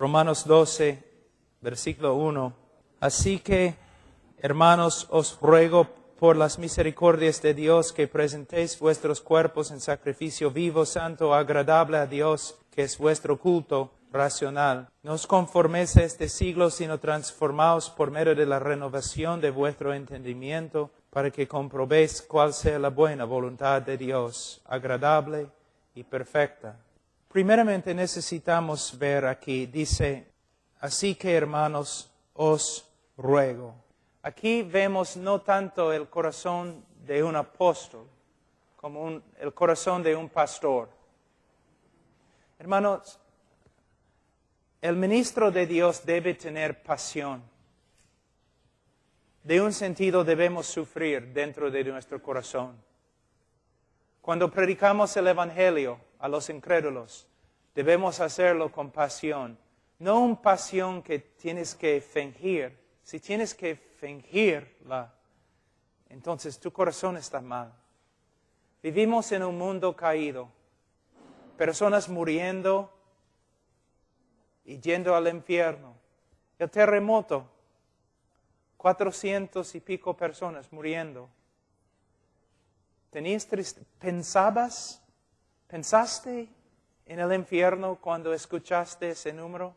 Romanos 12, versículo 1. Así que, hermanos, os ruego por las misericordias de Dios que presentéis vuestros cuerpos en sacrificio vivo, santo, agradable a Dios, que es vuestro culto racional. No os conforméis a este siglo, sino transformaos por medio de la renovación de vuestro entendimiento, para que comprobéis cuál sea la buena voluntad de Dios, agradable y perfecta. Primeramente necesitamos ver aquí, dice, así que hermanos, os ruego. Aquí vemos no tanto el corazón de un apóstol, como el corazón de un pastor. Hermanos, el ministro de Dios debe tener pasión. De un sentido debemos sufrir dentro de nuestro corazón. Cuando predicamos el Evangelio a los incrédulos, debemos hacerlo con pasión. No una pasión que tienes que fingir. Si tienes que fingirla, entonces tu corazón está mal. Vivimos en un mundo caído. Personas muriendo y yendo al infierno. El terremoto, 400 y pico personas muriendo. ¿Pensaste en el infierno cuando escuchaste ese número?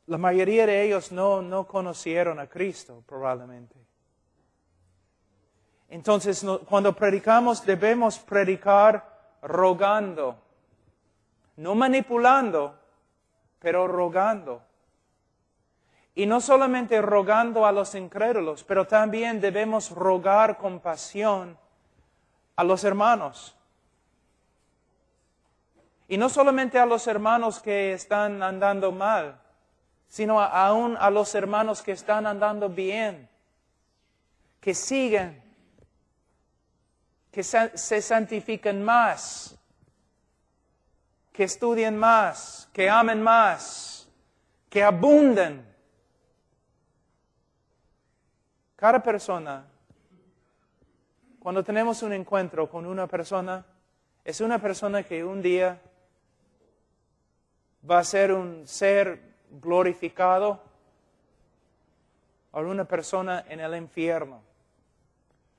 La mayoría de ellos no conocieron a Cristo, probablemente. Entonces, cuando predicamos, debemos predicar rogando. No manipulando, pero rogando. Y no solamente rogando a los incrédulos, pero también debemos rogar con pasión a los hermanos. Y no solamente a los hermanos que están andando mal, sino aún a los hermanos que están andando bien, que siguen, que se santifiquen más, que estudien más, que amen más, que abunden. Cada persona, cuando tenemos un encuentro con una persona, es una persona que un día va a ser un ser glorificado o una persona en el infierno.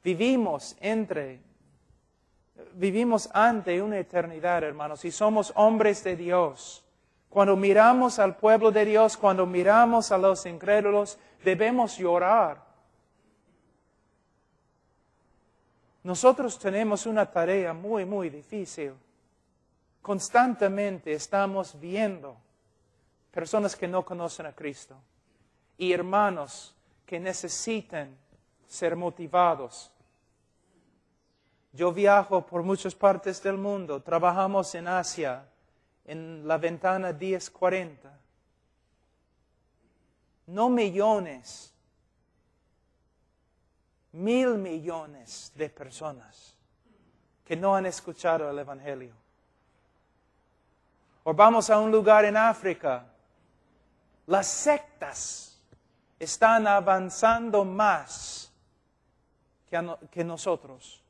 Vivimos ante una eternidad, hermanos, y somos hombres de Dios. Cuando miramos al pueblo de Dios, cuando miramos a los incrédulos, debemos llorar. Nosotros tenemos una tarea muy, muy difícil. Constantemente estamos viendo personas que no conocen a Cristo y hermanos que necesitan ser motivados. Yo viajo por muchas partes del mundo, trabajamos en Asia, en la ventana 1040. No millones, 1,000 millones de personas que no han escuchado el Evangelio. O vamos a un lugar en África, las sectas están avanzando más que nosotros.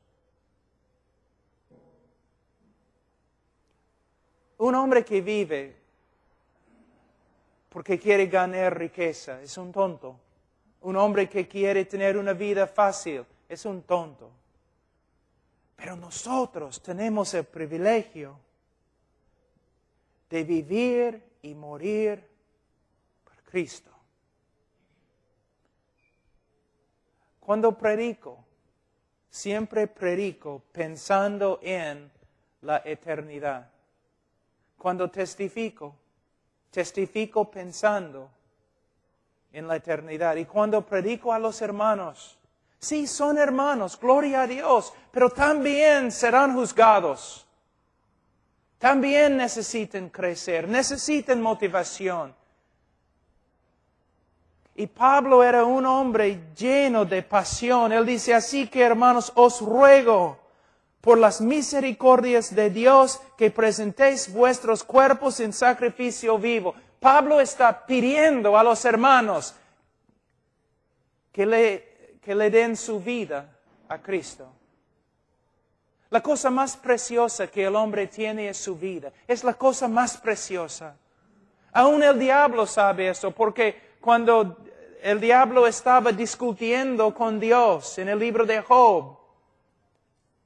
Un hombre que vive porque quiere ganar riqueza es un tonto. Un hombre que quiere tener una vida fácil es un tonto. Pero nosotros tenemos el privilegio de vivir y morir por Cristo. Cuando predico, siempre predico pensando en la eternidad. Cuando testifico pensando en la eternidad. Y cuando predico a los hermanos, sí, son hermanos, gloria a Dios, pero también serán juzgados. También necesitan crecer, necesitan motivación. Y Pablo era un hombre lleno de pasión. Él dice, así que hermanos, os ruego por las misericordias de Dios que presentéis vuestros cuerpos en sacrificio vivo. Pablo está pidiendo a los hermanos que le den su vida a Cristo. La cosa más preciosa que el hombre tiene es su vida. Es la cosa más preciosa. Aún el diablo sabe eso, porque cuando el diablo estaba discutiendo con Dios en el libro de Job,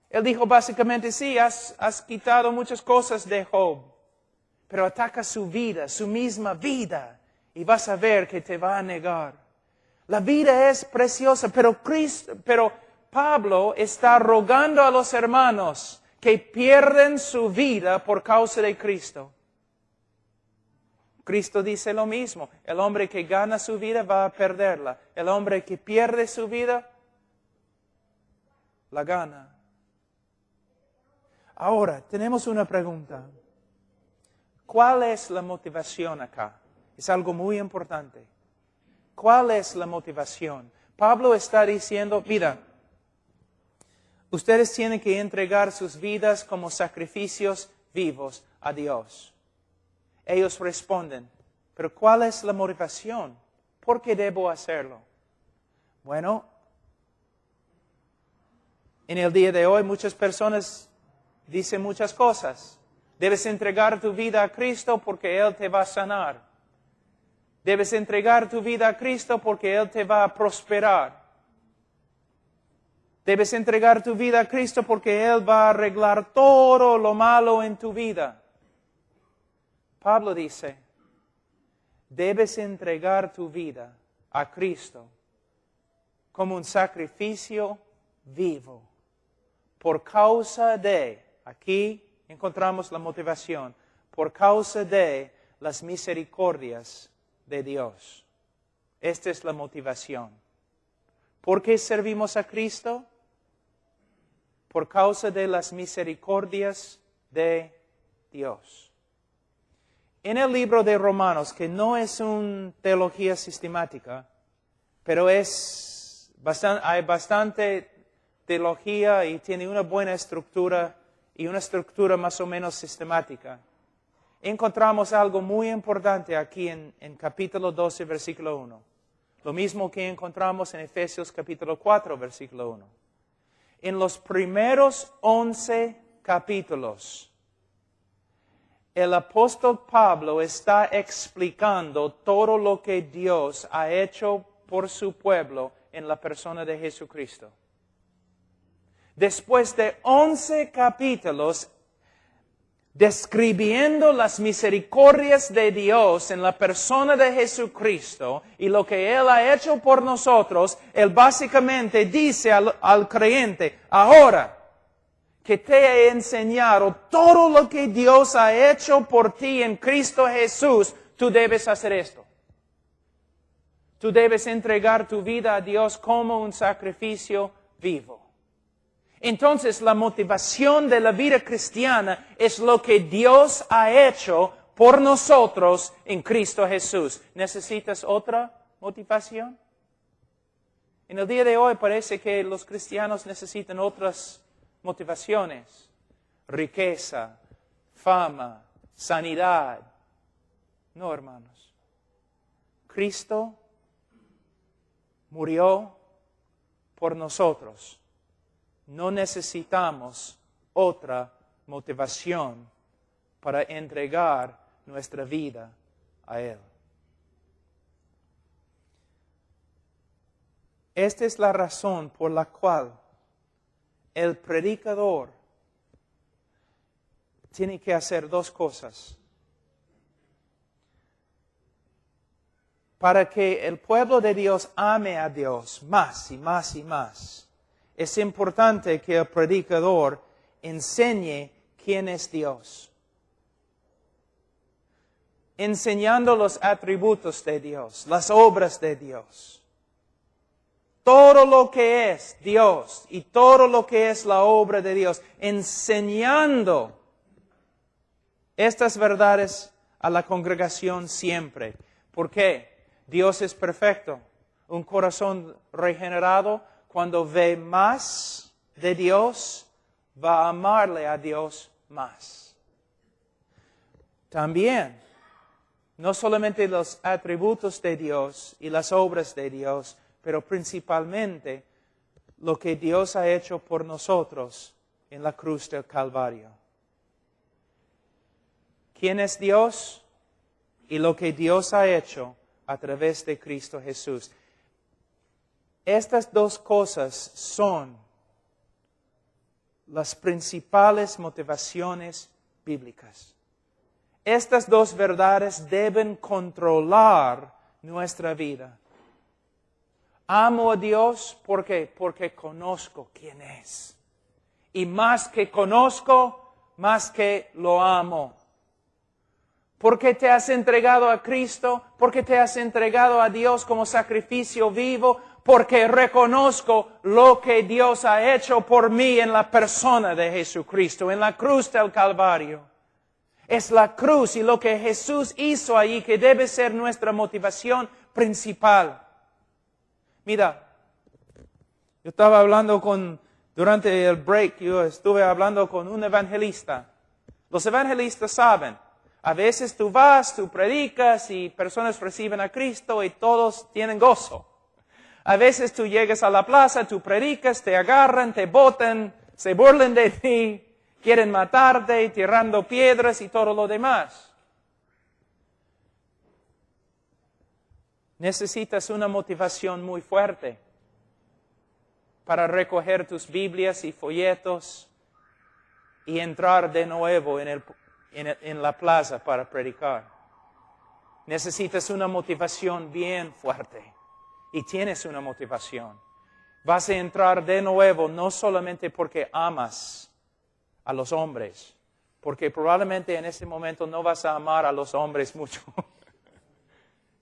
él dijo básicamente, sí, has quitado muchas cosas de Job, pero ataca su vida, su misma vida, y vas a ver que te va a negar. La vida es preciosa, pero Pablo está rogando a los hermanos que pierden su vida por causa de Cristo. Cristo dice lo mismo. El hombre que gana su vida va a perderla. El hombre que pierde su vida, la gana. Ahora, tenemos una pregunta. ¿Cuál es la motivación acá? Es algo muy importante. ¿Cuál es la motivación? Pablo está diciendo, mira, ustedes tienen que entregar sus vidas como sacrificios vivos a Dios. Ellos responden, pero ¿cuál es la motivación? ¿Por qué debo hacerlo? Bueno, en el día de hoy muchas personas dicen muchas cosas. Debes entregar tu vida a Cristo porque Él te va a sanar. Debes entregar tu vida a Cristo porque Él te va a prosperar. Debes entregar tu vida a Cristo porque Él va a arreglar todo lo malo en tu vida. Pablo dice, debes entregar tu vida a Cristo como un sacrificio vivo por causa de, aquí encontramos la motivación, por causa de las misericordias de Dios. Esta es la motivación. ¿Por qué servimos a Cristo? Por causa de las misericordias de Dios. En el libro de Romanos, que no es una teología sistemática, pero hay bastante teología y tiene una buena estructura y una estructura más o menos sistemática. Encontramos algo muy importante aquí en capítulo 12, versículo 1. Lo mismo que encontramos en Efesios capítulo 4, versículo 1. En los primeros 11 capítulos, el apóstol Pablo está explicando todo lo que Dios ha hecho por su pueblo en la persona de Jesucristo. Después de 11 capítulos, describiendo las misericordias de Dios en la persona de Jesucristo y lo que Él ha hecho por nosotros, Él básicamente dice al creyente, ahora que te he enseñado todo lo que Dios ha hecho por ti en Cristo Jesús, tú debes hacer esto. Tú debes entregar tu vida a Dios como un sacrificio vivo. Entonces, la motivación de la vida cristiana es lo que Dios ha hecho por nosotros en Cristo Jesús. ¿Necesitas otra motivación? En el día de hoy parece que los cristianos necesitan otras motivaciones. Riqueza, fama, sanidad. No, hermanos. Cristo murió por nosotros. No necesitamos otra motivación para entregar nuestra vida a Él. Esta es la razón por la cual el predicador tiene que hacer dos cosas. Para que el pueblo de Dios ame a Dios más y más y más, es importante que el predicador enseñe quién es Dios. Enseñando los atributos de Dios, las obras de Dios. Todo lo que es Dios y todo lo que es la obra de Dios. Enseñando estas verdades a la congregación siempre. ¿Por qué? Dios es perfecto. Un corazón regenerado, cuando ve más de Dios, va a amarle a Dios más. También, no solamente los atributos de Dios y las obras de Dios, pero principalmente lo que Dios ha hecho por nosotros en la cruz del Calvario. ¿Quién es Dios? Y lo que Dios ha hecho a través de Cristo Jesús. Estas dos cosas son las principales motivaciones bíblicas. Estas dos verdades deben controlar nuestra vida. Amo a Dios porque conozco quién es. Y más que conozco, más que lo amo. Porque te has entregado a Cristo, porque te has entregado a Dios como sacrificio vivo, porque reconozco lo que Dios ha hecho por mí en la persona de Jesucristo, en la cruz del Calvario. Es la cruz y lo que Jesús hizo allí que debe ser nuestra motivación principal. Mira, yo estaba hablando durante el break, yo estuve hablando con un evangelista. Los evangelistas saben, a veces tú vas, tú predicas y personas reciben a Cristo y todos tienen gozo. A veces tú llegas a la plaza, tú predicas, te agarran, te botan, se burlan de ti, quieren matarte, tirando piedras y todo lo demás. Necesitas una motivación muy fuerte para recoger tus Biblias y folletos y entrar de nuevo en la plaza para predicar. Necesitas una motivación bien fuerte. Y tienes una motivación. Vas a entrar de nuevo no solamente porque amas a los hombres, porque probablemente en ese momento no vas a amar a los hombres mucho.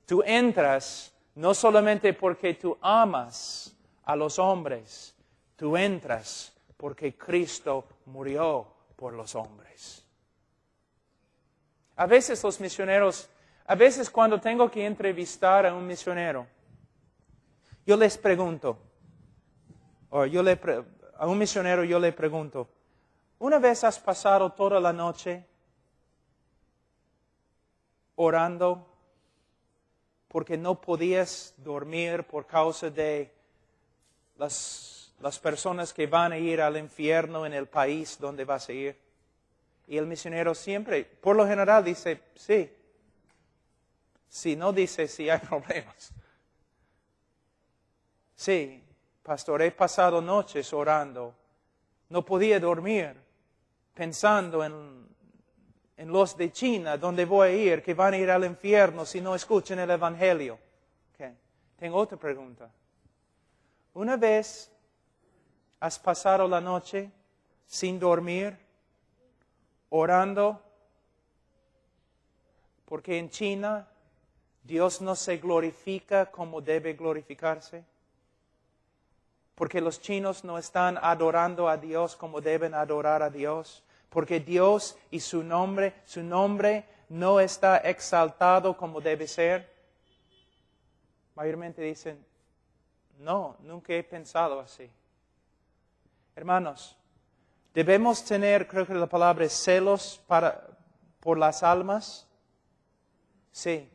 Tú entras no solamente porque tú amas a los hombres, tú entras porque Cristo murió por los hombres. A veces los misioneros, a veces cuando tengo que entrevistar a un misionero, yo les pregunto, a un misionero yo le pregunto, ¿una vez has pasado toda la noche orando porque no podías dormir por causa de las personas que van a ir al infierno en el país donde vas a ir? Y el misionero siempre, por lo general, dice, sí. Si no dice, sí hay problemas. Sí, pastor, he pasado noches orando. No podía dormir pensando en los de China, donde voy a ir, que van a ir al infierno si no escuchan el Evangelio. Okay. Tengo otra pregunta. ¿Una vez has pasado la noche sin dormir, orando? Porque en China Dios no se glorifica como debe glorificarse. Porque los chinos no están adorando a Dios como deben adorar a Dios. Porque Dios y su nombre no está exaltado como debe ser. Mayormente dicen, no, nunca he pensado así. Hermanos, debemos tener, creo que la palabra es celos por las almas. Sí,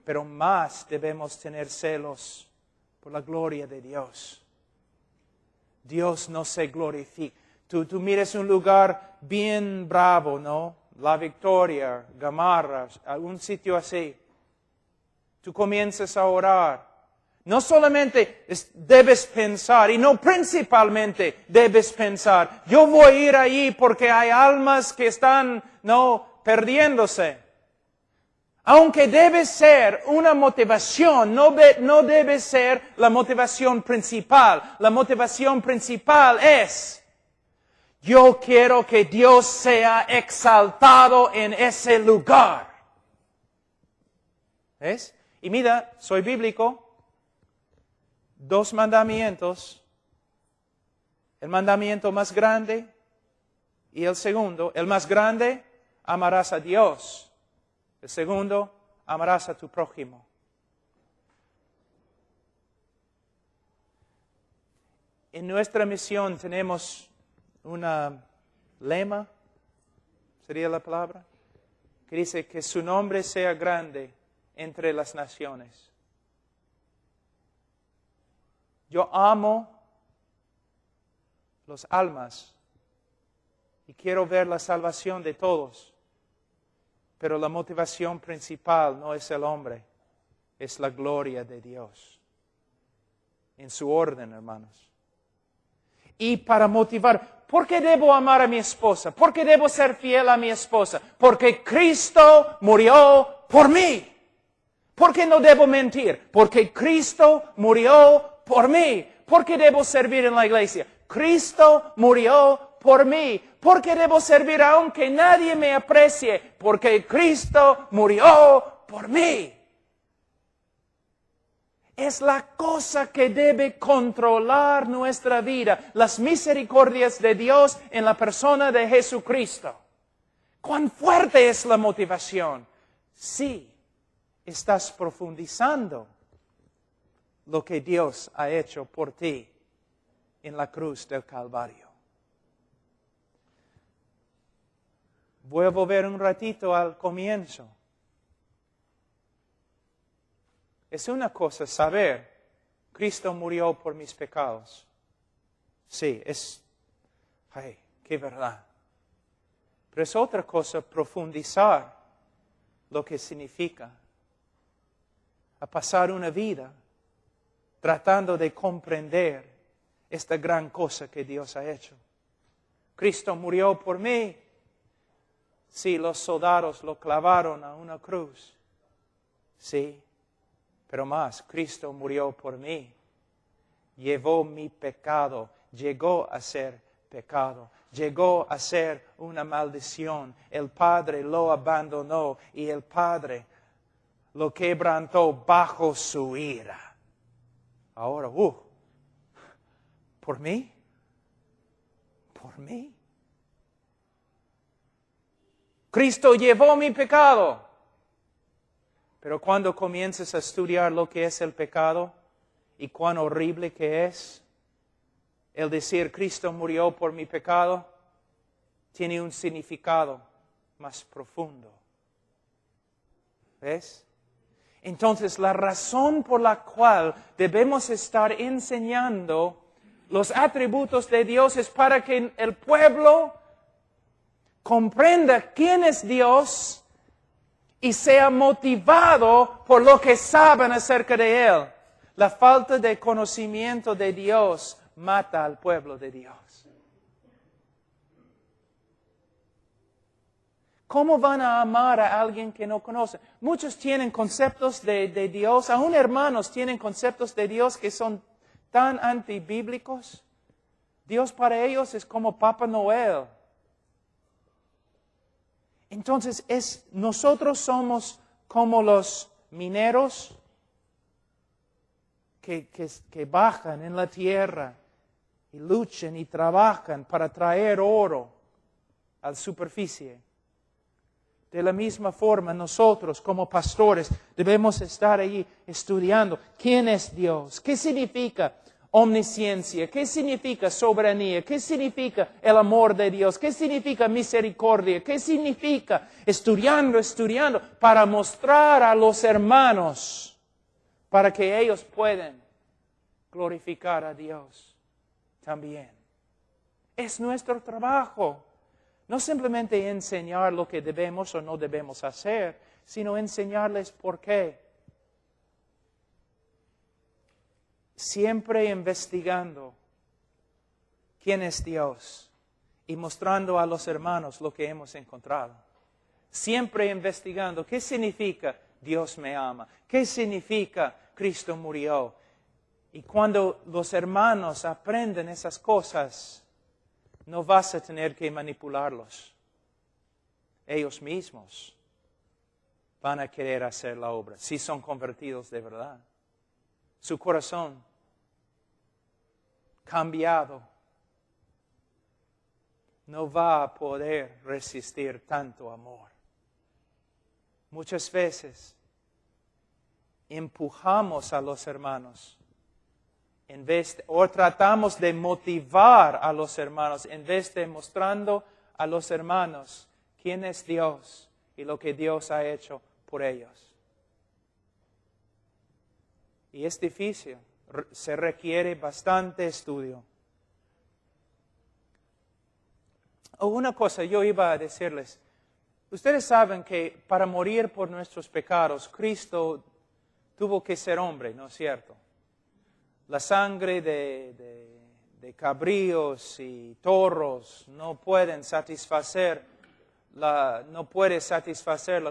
pero más debemos tener celos por la gloria de Dios. Dios no se glorifica. Tú mires un lugar bien bravo, ¿no? La Victoria, Gamarra, algún sitio así. Tú comienzas a orar. No solamente debes pensar, y no principalmente debes pensar, yo voy a ir allí porque hay almas que están, perdiéndose. Aunque debe ser una motivación, no debe ser la motivación principal. La motivación principal es, yo quiero que Dios sea exaltado en ese lugar. ¿Ves? Y mira, soy bíblico. 2 mandamientos. El mandamiento más grande y el segundo. El más grande, amarás a Dios. El segundo, amarás a tu prójimo. En nuestra misión tenemos una lema, sería la palabra, que dice que su nombre sea grande entre las naciones. Yo amo las almas Y quiero ver la salvación de todos. Pero la motivación principal no es el hombre, es la gloria de Dios. En su orden, hermanos. Y para motivar, ¿por qué debo amar a mi esposa? ¿Por qué debo ser fiel a mi esposa? Porque Cristo murió por mí. ¿Por qué no debo mentir? Porque Cristo murió por mí. ¿Por qué debo servir en la iglesia? Cristo murió por mí. ¿Por qué debo servir aunque nadie me aprecie? Porque Cristo murió por mí. Es la cosa que debe controlar nuestra vida, las misericordias de Dios en la persona de Jesucristo. ¿Cuán fuerte es la motivación? Sí, estás profundizando lo que Dios ha hecho por ti en la cruz del Calvario. Voy a volver un ratito al comienzo. Es una cosa saber, Cristo murió por mis pecados. Sí, qué verdad. Pero es otra cosa profundizar lo que significa. A pasar una vida tratando de comprender esta gran cosa que Dios ha hecho. Cristo murió por mí. Sí, los soldados lo clavaron a una cruz. Sí. Pero más, Cristo murió por mí. Llevó mi pecado. Llegó a ser pecado. Llegó a ser una maldición. El Padre lo abandonó y el Padre lo quebrantó bajo su ira. Ahora, ¿por mí? ¿Por mí? Cristo llevó mi pecado. Pero cuando comienzas a estudiar lo que es el pecado y cuán horrible que es, el decir Cristo murió por mi pecado, tiene un significado más profundo. ¿Ves? Entonces, la razón por la cual debemos estar enseñando los atributos de Dios es para que el pueblo comprenda quién es Dios y sea motivado por lo que saben acerca de Él. La falta de conocimiento de Dios mata al pueblo de Dios. ¿Cómo van a amar a alguien que no conocen? Muchos tienen conceptos de Dios, aún hermanos tienen conceptos de Dios que son tan antibíblicos. Dios para ellos es como Papá Noel. Entonces, nosotros somos como los mineros que bajan en la tierra y luchan y trabajan para traer oro a la superficie. De la misma forma, nosotros como pastores debemos estar allí estudiando quién es Dios, qué significa omnisciencia, ¿qué significa soberanía? ¿Qué significa el amor de Dios? ¿Qué significa misericordia? ¿Qué significa? Estudiando para mostrar a los hermanos, para que ellos puedan glorificar a Dios también. Es nuestro trabajo. No simplemente enseñar lo que debemos o no debemos hacer, sino enseñarles por qué. Siempre investigando quién es Dios y mostrando a los hermanos lo que hemos encontrado. Siempre investigando qué significa Dios me ama, qué significa Cristo murió. Y cuando los hermanos aprenden esas cosas, no vas a tener que manipularlos. Ellos mismos van a querer hacer la obra, si son convertidos de verdad. Su corazón cambiado no va a poder resistir tanto amor. Muchas veces empujamos a los hermanos o tratamos de motivar a los hermanos en vez de mostrando a los hermanos quién es Dios y lo que Dios ha hecho por ellos. Y es difícil, se requiere bastante estudio. Una cosa yo iba a decirles. Ustedes saben que para morir por nuestros pecados, Cristo tuvo que ser hombre, ¿no es cierto? La sangre de cabríos y toros no puede satisfacer la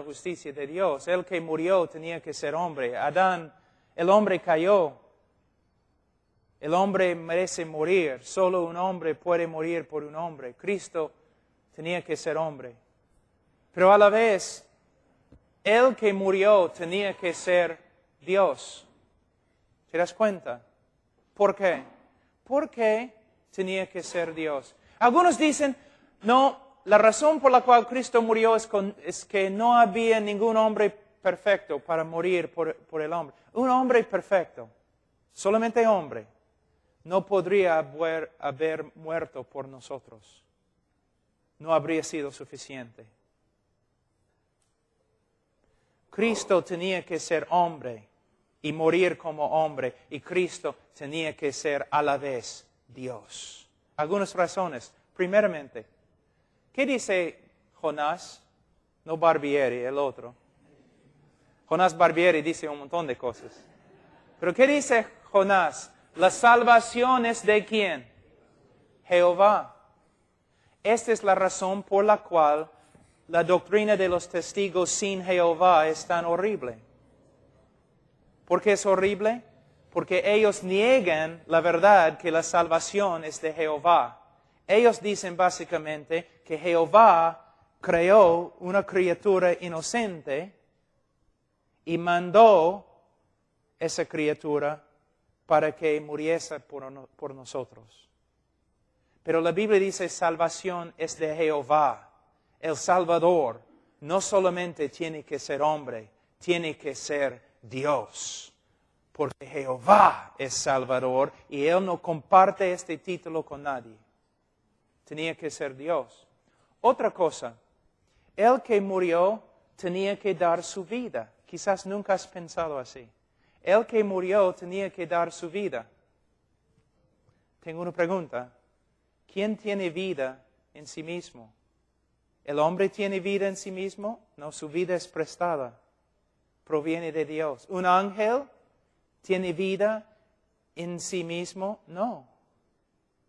justicia de Dios. El que murió tenía que ser hombre. Adán, el hombre cayó. El hombre merece morir. Solo un hombre puede morir por un hombre. Cristo tenía que ser hombre. Pero a la vez, el que murió tenía que ser Dios. ¿Te das cuenta? ¿Por qué? ¿Por qué tenía que ser Dios? Algunos dicen, no, la razón por la cual Cristo murió es que no había ningún hombre perfecto para morir por el hombre. Un hombre perfecto, solamente hombre, no podría haber muerto por nosotros. No habría sido suficiente. Cristo tenía que ser hombre y morir como hombre, y Cristo tenía que ser a la vez Dios. Algunas razones. Primeramente, ¿qué dice Jonás? No Barbieri, el otro. Jonás Barbieri dice un montón de cosas. Pero ¿qué dice Jonás? La salvación es de ¿quién? Jehová. Esta es la razón por la cual la doctrina de los testigos sin Jehová es tan horrible. ¿Por qué es horrible? Porque ellos niegan la verdad que la salvación es de Jehová. Ellos dicen básicamente que Jehová creó una criatura inocente y mandó esa criatura para que muriese por nosotros. Pero la Biblia dice salvación es de Jehová. El Salvador no solamente tiene que ser hombre, tiene que ser Dios. Porque Jehová es Salvador y Él no comparte este título con nadie. Tenía que ser Dios. Otra cosa, el que murió tenía que dar su vida. Quizás nunca has pensado así. El que murió tenía que dar su vida. Tengo una pregunta. ¿Quién tiene vida en sí mismo? ¿El hombre tiene vida en sí mismo? No, su vida es prestada. Proviene de Dios. ¿Un ángel tiene vida en sí mismo? No.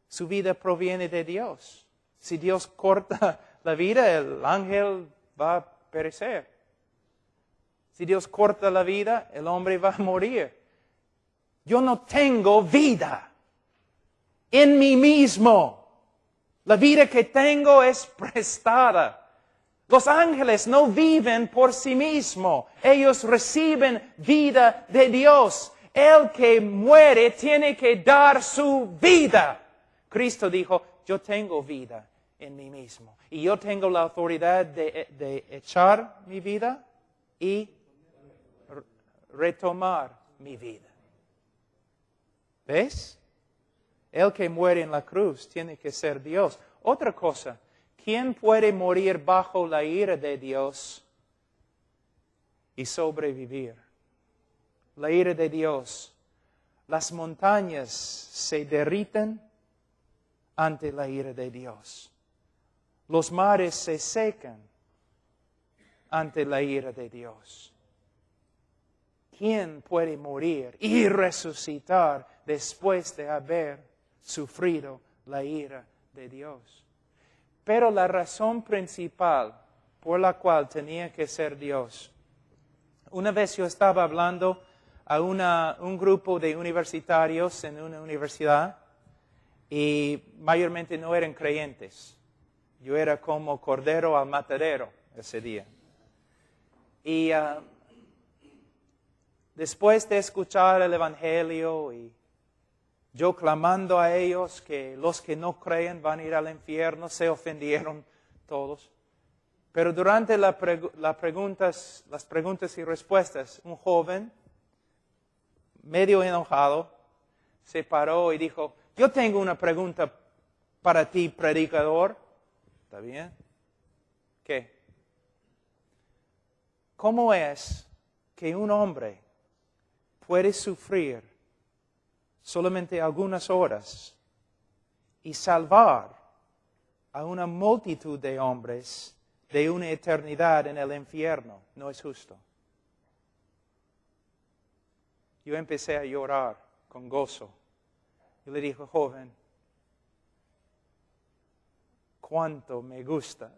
Su vida proviene de Dios. Si Dios corta la vida, el ángel va a perecer. Si Dios corta la vida, el hombre va a morir. Yo no tengo vida en mí mismo. La vida que tengo es prestada. Los ángeles no viven por sí mismos. Ellos reciben vida de Dios. El que muere tiene que dar su vida. Cristo dijo, yo tengo vida en mí mismo. Y yo tengo la autoridad de echar mi vida y retomar mi vida. ¿Ves? El que muere en la cruz tiene que ser Dios. Otra cosa, ¿quién puede morir bajo la ira de Dios y sobrevivir? La ira de Dios. Las montañas se derriten ante la ira de Dios. Los mares se secan ante la ira de Dios. ¿Quién puede morir y resucitar después de haber sufrido la ira de Dios? Pero la razón principal por la cual tenía que ser Dios. Una vez yo estaba hablando a un grupo de universitarios en una universidad y mayormente no eran creyentes. Yo era como cordero al matadero ese día. Y después de escuchar el Evangelio y yo clamando a ellos que los que no creen van a ir al infierno, se ofendieron todos. Pero durante las preguntas y respuestas, un joven, medio enojado, se paró y dijo, yo tengo una pregunta para ti, predicador. ¿Está bien? ¿Qué? ¿Cómo es que un hombre puede sufrir solamente algunas horas y salvar a una multitud de hombres de una eternidad en el infierno. No es justo. Yo empecé a llorar con gozo. Y le dije, joven, cuánto me gusta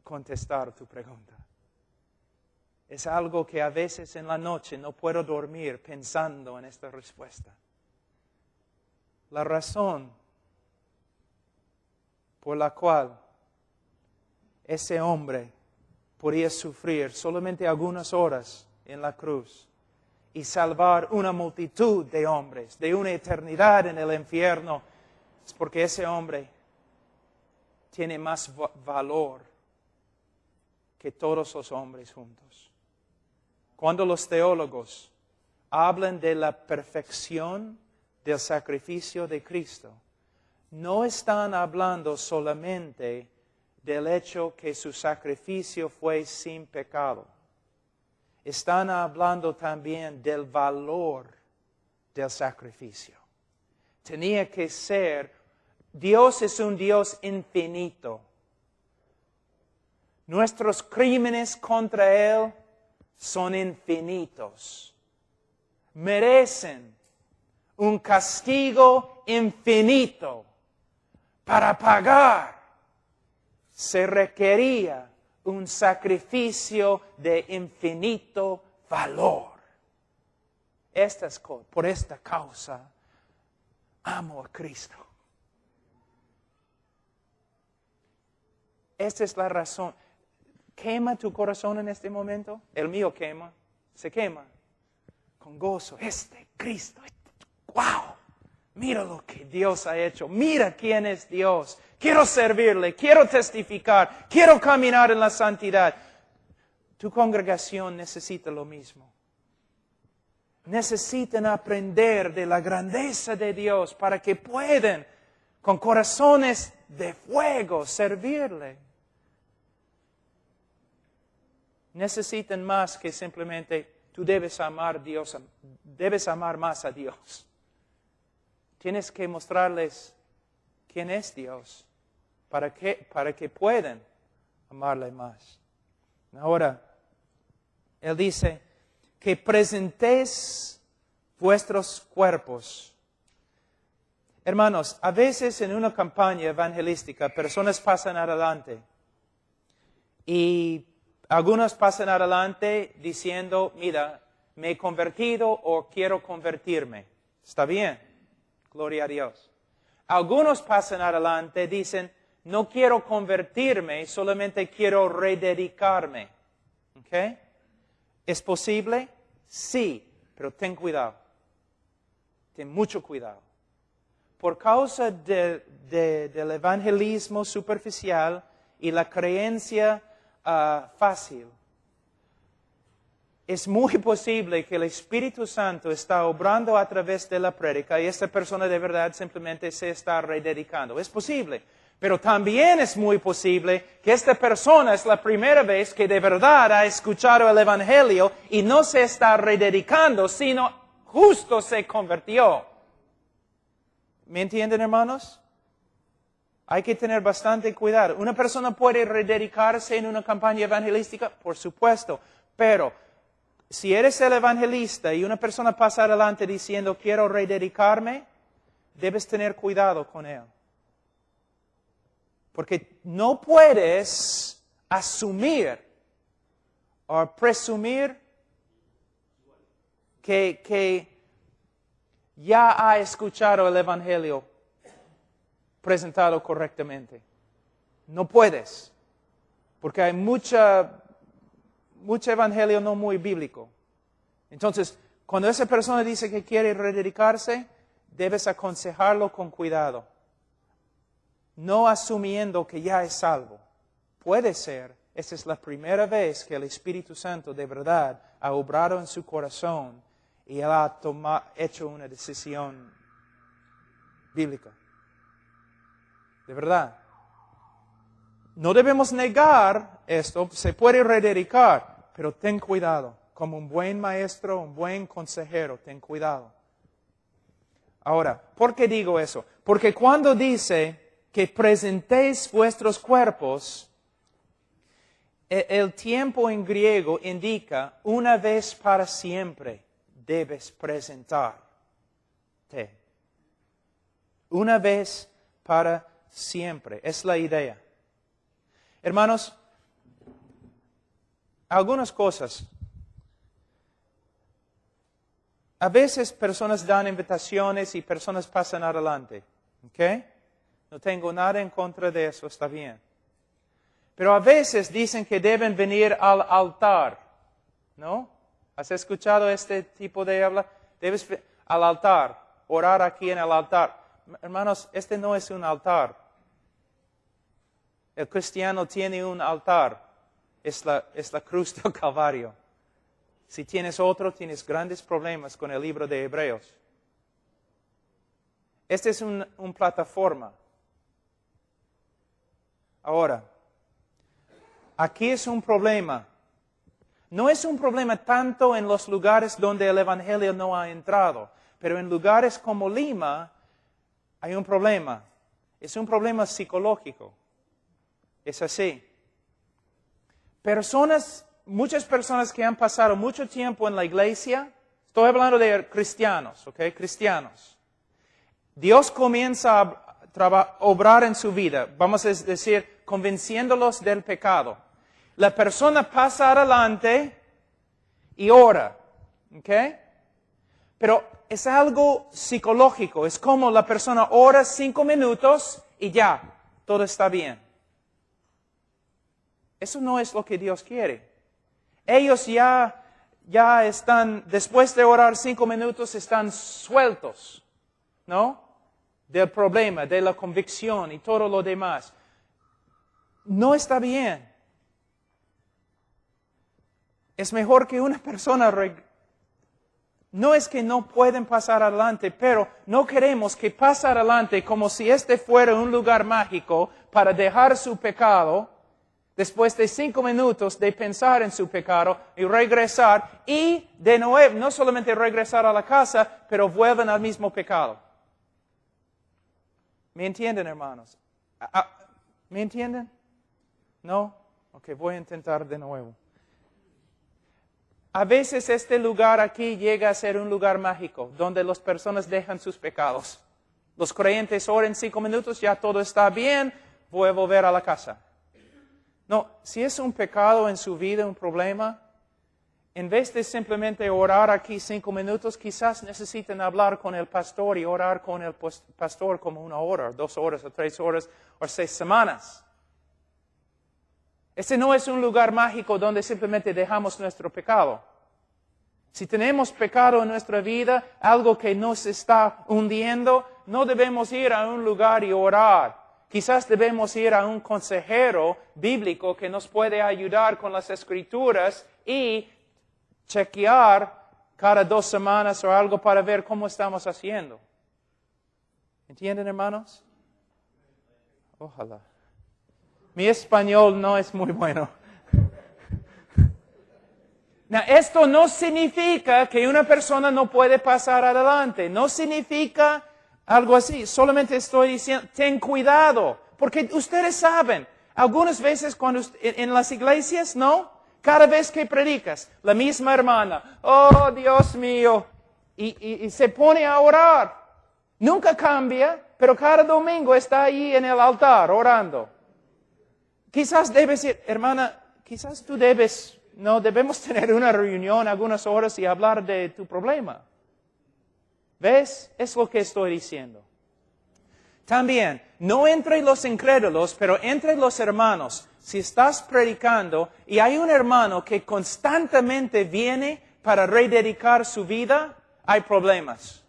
contestar tu pregunta. Es algo que a veces en la noche no puedo dormir pensando en esta respuesta. La razón por la cual ese hombre podía sufrir solamente algunas horas en la cruz y salvar una multitud de hombres de una eternidad en el infierno, es porque ese hombre tiene más valor que todos los hombres juntos. Cuando los teólogos hablan de la perfección del sacrificio de Cristo, no están hablando solamente del hecho que su sacrificio fue sin pecado. Están hablando también del valor del sacrificio. Tenía que ser, Dios es un Dios infinito. Nuestros crímenes contra Él son infinitos. Merecen un castigo infinito. Para pagar se requería un sacrificio de infinito valor. Por esta causa amo a Cristo. Esta es la razón. ¿Quema tu corazón en este momento? El mío quema, se quema. Con gozo, Cristo, wow. Mira lo que Dios ha hecho. Mira quién es Dios. Quiero servirle, quiero testificar, quiero caminar en la santidad. Tu congregación necesita lo mismo. Necesitan aprender de la grandeza de Dios para que puedan, con corazones de fuego, servirle. Necesitan más que simplemente tú debes amar a Dios, debes amar más a Dios. Tienes que mostrarles quién es Dios para que puedan amarle más. Ahora, Él dice que presentéis vuestros cuerpos. Hermanos, a veces en una campaña evangelística personas pasan adelante y algunos pasan adelante diciendo, mira, me he convertido o quiero convertirme. Está bien. Gloria a Dios. Algunos pasan adelante, dicen, no quiero convertirme, solamente quiero rededicarme. ¿Ok? ¿Es posible? Sí, pero ten cuidado. Ten mucho cuidado. Por causa del evangelismo superficial y la creencia fácil, es muy posible que el Espíritu Santo está obrando a través de la prédica y esta persona de verdad simplemente se está rededicando. Es posible. Pero también es muy posible que esta persona es la primera vez que de verdad ha escuchado el Evangelio y no se está rededicando, sino justo se convirtió. ¿Me entienden, hermanos? Hay que tener bastante cuidado. ¿Una persona puede rededicarse en una campaña evangelística? Por supuesto. Pero si eres el evangelista y una persona pasa adelante diciendo quiero rededicarme, debes tener cuidado con él. Porque no puedes asumir o presumir que ya ha escuchado el Evangelio presentado correctamente. No puedes. Porque hay mucho Evangelio no muy bíblico. Entonces, cuando esa persona dice que quiere rededicarse, debes aconsejarlo con cuidado. No asumiendo que ya es salvo. Puede ser, esta es la primera vez que el Espíritu Santo de verdad ha obrado en su corazón y él ha hecho una decisión bíblica. De verdad. No debemos negar esto, se puede rededicar, pero ten cuidado. Como un buen maestro, un buen consejero, ten cuidado. Ahora, ¿por qué digo eso? Porque cuando dice que presentéis vuestros cuerpos, el tiempo en griego indica una vez para siempre debes presentarte. Una vez para siempre. Es la idea. Hermanos, algunas cosas. A veces personas dan invitaciones y personas pasan adelante. ¿Ok? No tengo nada en contra de eso, está bien. Pero a veces dicen que deben venir al altar, ¿no? ¿Has escuchado este tipo de habla? Debes al altar, orar aquí en el altar. Hermanos, este no es un altar. El cristiano tiene un altar, es la cruz del Calvario. Si tienes otro, tienes grandes problemas con el libro de Hebreos. Este es una plataforma. Ahora, aquí es un problema. No es un problema tanto en los lugares donde el Evangelio no ha entrado, pero en lugares como Lima hay un problema. Es un problema psicológico. Es así. Muchas personas que han pasado mucho tiempo en la iglesia, estoy hablando de cristianos, ¿ok? Cristianos. Dios comienza a obrar en su vida, vamos a decir, convenciéndolos del pecado. La persona pasa adelante y ora, ¿ok? Pero es algo psicológico, es como la persona ora 5 minutos y ya, todo está bien. Eso no es lo que Dios quiere. Ellos ya están, después de orar 5 minutos, están sueltos, ¿no? Del problema, de la convicción y todo lo demás. No está bien. Es mejor que una persona... No es que no pueden pasar adelante, pero no queremos que pase adelante como si este fuera un lugar mágico para dejar su pecado, después de 5 minutos de pensar en su pecado y regresar, y de nuevo, no solamente regresar a la casa, pero vuelven al mismo pecado. ¿Me entienden, hermanos? ¿Me entienden? ¿No? Ok, voy a intentar de nuevo. A veces este lugar aquí llega a ser un lugar mágico, donde las personas dejan sus pecados. Los creyentes oran 5 minutos, ya todo está bien, voy a volver a la casa. No, si es un pecado en su vida, un problema, en vez de simplemente orar aquí 5 minutos, quizás necesiten hablar con el pastor y orar con el pastor como 1 hora, 2 horas, o 3 horas, o 6 semanas. Este no es un lugar mágico donde simplemente dejamos nuestro pecado. Si tenemos pecado en nuestra vida, algo que nos está hundiendo, no debemos ir a un lugar y orar. Quizás debemos ir a un consejero bíblico que nos puede ayudar con las Escrituras y chequear cada 2 semanas o algo para ver cómo estamos haciendo. ¿Entienden, hermanos? Ojalá. Mi español no es muy bueno. Now, esto no significa que una persona no puede pasar adelante. No significa algo así. Solamente estoy diciendo, ten cuidado. Porque ustedes saben, algunas veces cuando en las iglesias, ¿no? Cada vez que predicas, la misma hermana, oh Dios mío, y se pone a orar. Nunca cambia, pero cada domingo está ahí en el altar orando. Quizás debes ir, hermana, quizás tú debemos tener una reunión algunas horas y hablar de tu problema. ¿Ves? Es lo que estoy diciendo. También, no entre los incrédulos, pero entre los hermanos. Si estás predicando y hay un hermano que constantemente viene para rededicar su vida, hay problemas.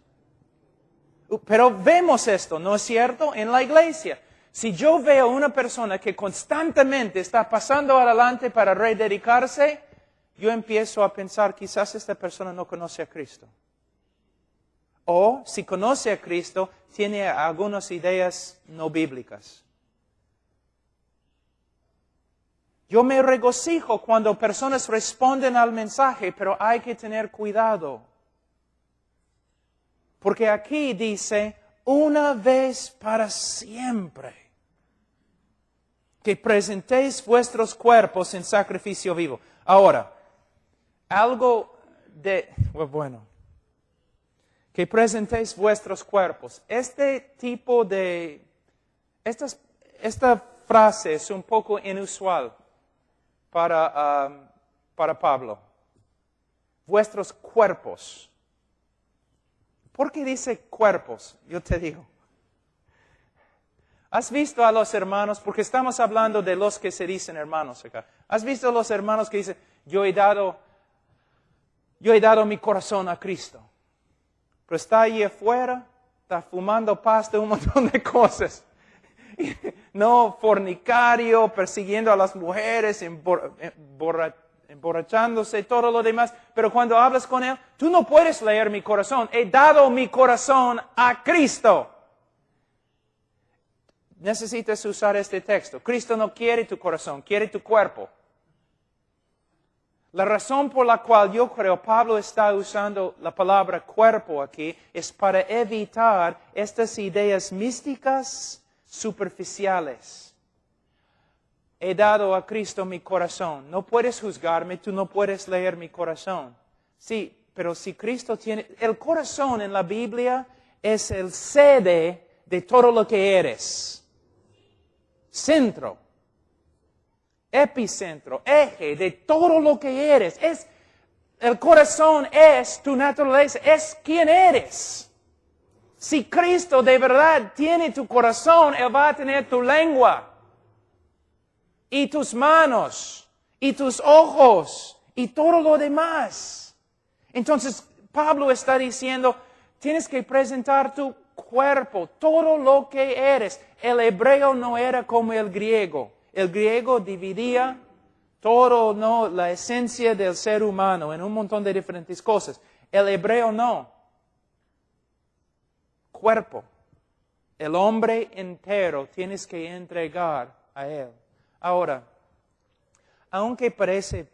Pero vemos esto, ¿no es cierto? En la iglesia. Si yo veo una persona que constantemente está pasando adelante para rededicarse, yo empiezo a pensar, quizás esta persona no conoce a Cristo. O, si conoce a Cristo, tiene algunas ideas no bíblicas. Yo me regocijo cuando personas responden al mensaje, pero hay que tener cuidado. Porque aquí dice, una vez para siempre. que presentéis vuestros cuerpos en sacrificio vivo. Ahora, algo de, bueno, que presentéis vuestros cuerpos. Esta frase es un poco inusual para Pablo. Vuestros cuerpos. ¿Por qué dice cuerpos? Yo te digo. ¿Has visto a los hermanos? Porque estamos hablando de los que se dicen hermanos acá. ¿Has visto a los hermanos que dicen, yo he dado mi corazón a Cristo? Pero está ahí afuera, está fumando pasta, un montón de cosas. No, fornicario, persiguiendo a las mujeres, emborrachándose, todo lo demás. Pero cuando hablas con él, tú no puedes leer mi corazón. He dado mi corazón a Cristo. Necesitas usar este texto. Cristo no quiere tu corazón, quiere tu cuerpo. La razón por la cual yo creo Pablo está usando la palabra cuerpo aquí es para evitar estas ideas místicas superficiales. He dado a Cristo mi corazón. No puedes juzgarme, tú no puedes leer mi corazón. Sí, pero si Cristo tiene... El corazón en la Biblia es el sede de todo lo que eres. Centro. Epicentro, eje de todo lo que eres. El corazón es tu naturaleza, es quien eres. Si Cristo de verdad tiene tu corazón, Él va a tener tu lengua, y tus manos, y tus ojos, y todo lo demás. Entonces, Pablo está diciendo, tienes que presentar tu cuerpo, todo lo que eres. El hebreo no era como el griego. El griego dividía todo, ¿no?, la esencia del ser humano en un montón de diferentes cosas. El hebreo no. Cuerpo. El hombre entero tienes que entregar a Él. Ahora, aunque parece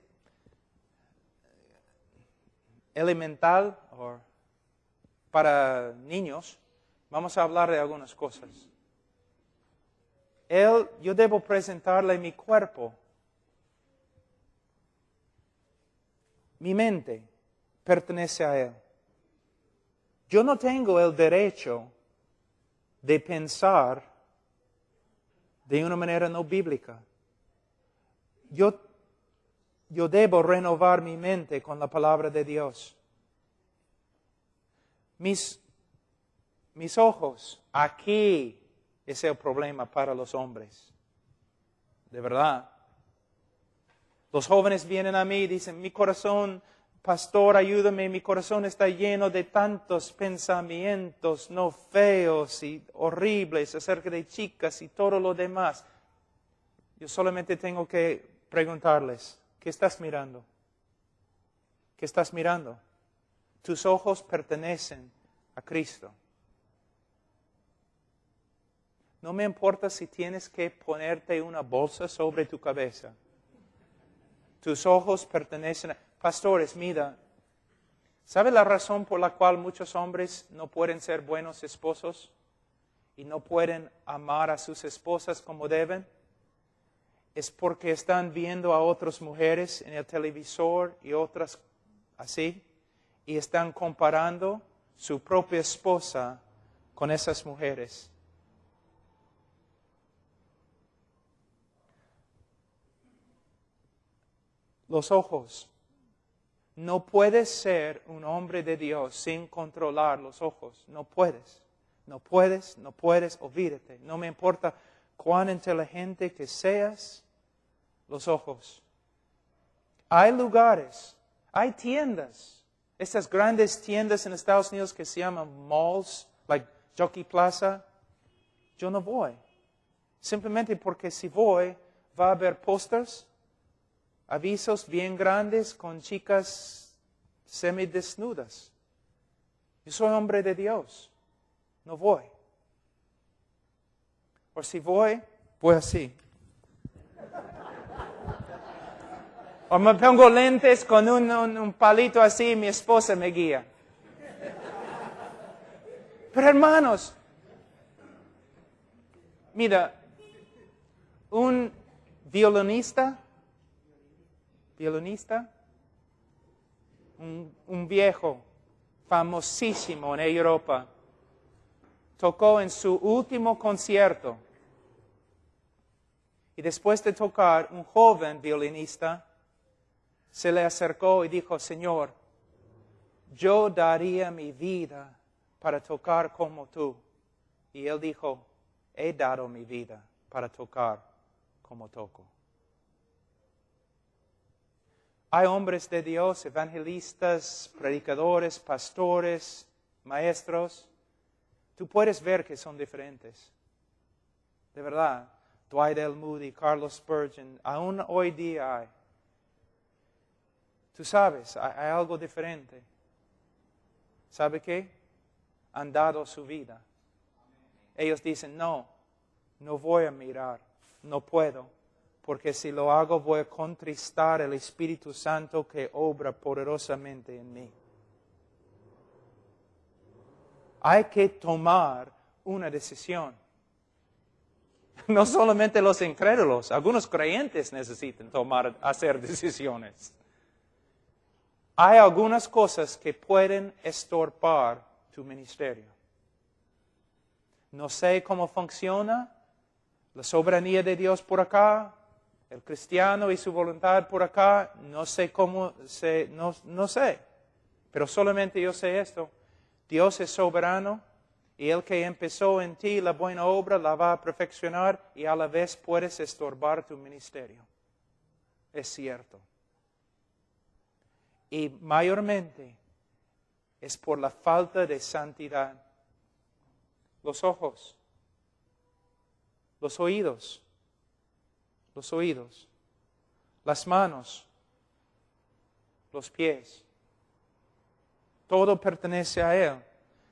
elemental o para niños, vamos a hablar de algunas cosas. Yo debo presentarle mi cuerpo. Mi mente pertenece a Él. Yo no tengo el derecho de pensar de una manera no bíblica. Yo debo renovar mi mente con la palabra de Dios. Mis ojos, aquí es el problema para los hombres. De verdad. Los jóvenes vienen a mí y dicen, mi corazón, pastor, ayúdame, mi corazón está lleno de tantos pensamientos no feos y horribles acerca de chicas y todo lo demás. Yo solamente tengo que preguntarles, ¿qué estás mirando? ¿Qué estás mirando? Tus ojos pertenecen a Cristo. No me importa si tienes que ponerte una bolsa sobre tu cabeza. Tus ojos pertenecen a... Pastores, mira, ¿sabe la razón por la cual muchos hombres no pueden ser buenos esposos y no pueden amar a sus esposas como deben? Es porque están viendo a otras mujeres en el televisor y otras así, y están comparando su propia esposa con esas mujeres. Los ojos. No puedes ser un hombre de Dios sin controlar los ojos. No puedes. No puedes, no puedes, olvídate. No me importa cuán inteligente que seas, los ojos. Hay lugares, hay tiendas, estas grandes tiendas en Estados Unidos que se llaman malls, like Jockey Plaza. Yo no voy. Simplemente porque si voy, va a haber pósters, avisos bien grandes con chicas semidesnudas. Yo soy hombre de Dios. No voy. O si voy, voy así. O me pongo lentes con un palito así y mi esposa me guía. Pero hermanos, mira, un violinista, un viejo famosísimo en Europa, tocó en su último concierto. Y después de tocar, un joven violinista se le acercó y dijo, Señor, yo daría mi vida para tocar como tú. Y él dijo, he dado mi vida para tocar como toco. Hay hombres de Dios, evangelistas, predicadores, pastores, maestros. Tú puedes ver que son diferentes. De verdad. Dwight L. Moody, Carlos Spurgeon, aún hoy día hay. Tú sabes, hay algo diferente. ¿Sabe qué? Han dado su vida. Ellos dicen, no voy a mirar, no puedo, porque si lo hago voy a contristar el Espíritu Santo que obra poderosamente en mí. Hay que tomar una decisión. No solamente los incrédulos, algunos creyentes necesitan hacer decisiones. Hay algunas cosas que pueden estorbar tu ministerio. No sé cómo funciona la soberanía de Dios por acá, el cristiano y su voluntad por acá, no sé cómo, no sé. Pero solamente yo sé esto, Dios es soberano. Y el que empezó en ti la buena obra la va a perfeccionar y a la vez puedes estorbar tu ministerio. Es cierto. Y mayormente es por la falta de santidad. Los ojos, los oídos, las manos, los pies. Todo pertenece a Él.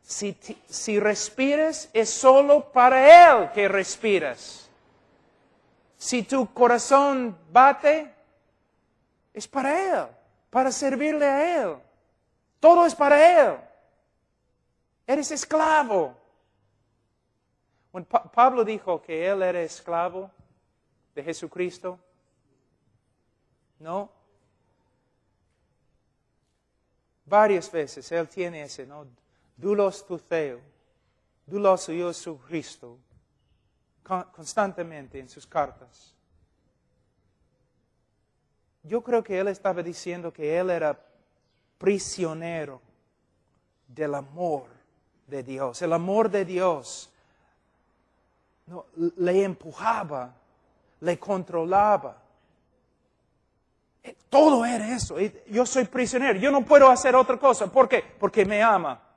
Si respiras, es solo para Él que respiras. Si tu corazón bate, es para Él, para servirle a Él. Todo es para Él. Eres esclavo. Cuando Pablo dijo que él era esclavo de Jesucristo, ¿no? Varias veces él tiene ese, ¿no? Doulos tu Theo, doulos yo su Cristo, constantemente en sus cartas. Yo creo que él estaba diciendo que él era prisionero del amor de Dios. El amor de Dios le empujaba, le controlaba. Todo era eso. Yo soy prisionero, yo no puedo hacer otra cosa. ¿Por qué? Porque me ama.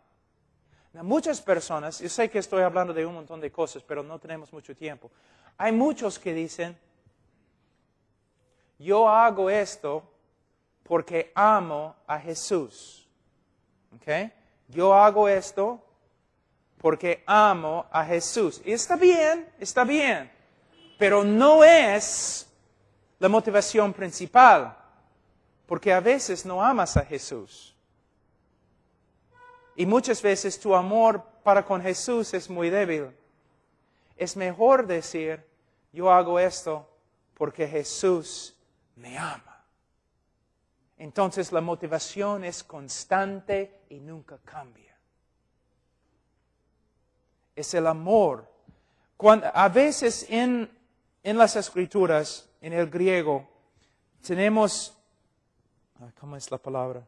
Muchas personas, yo sé que estoy hablando de un montón de cosas, pero no tenemos mucho tiempo. Hay muchos que dicen, yo hago esto porque amo a Jesús. ¿Okay? Yo hago esto porque amo a Jesús. Y está bien, pero no es la motivación principal, porque a veces no amas a Jesús. Y muchas veces tu amor para con Jesús es muy débil. Es mejor decir, yo hago esto porque Jesús me ama. Entonces la motivación es constante y nunca cambia. Es el amor. A veces en las Escrituras, en el griego, tenemos, ¿cómo es la palabra?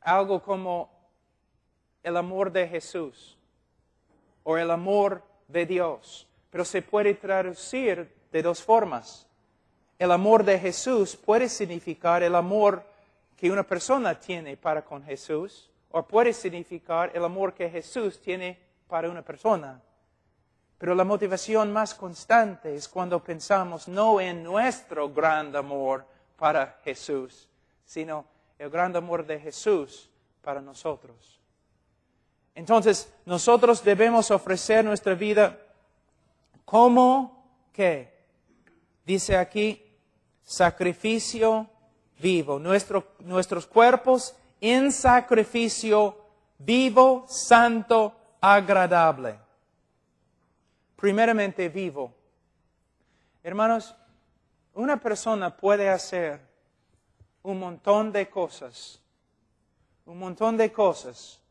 Algo como el amor de Jesús o el amor de Dios. Pero se puede traducir de dos formas. El amor de Jesús puede significar el amor que una persona tiene para con Jesús, o puede significar el amor que Jesús tiene para una persona. Pero la motivación más constante es cuando pensamos no en nuestro gran amor para Jesús, sino el gran amor de Jesús para nosotros. Entonces, nosotros debemos ofrecer nuestra vida como, ¿qué? Dice aquí, sacrificio vivo. Nuestros cuerpos en sacrificio vivo, santo, agradable. Primeramente, vivo. Hermanos, Una persona puede hacer un montón de cosas,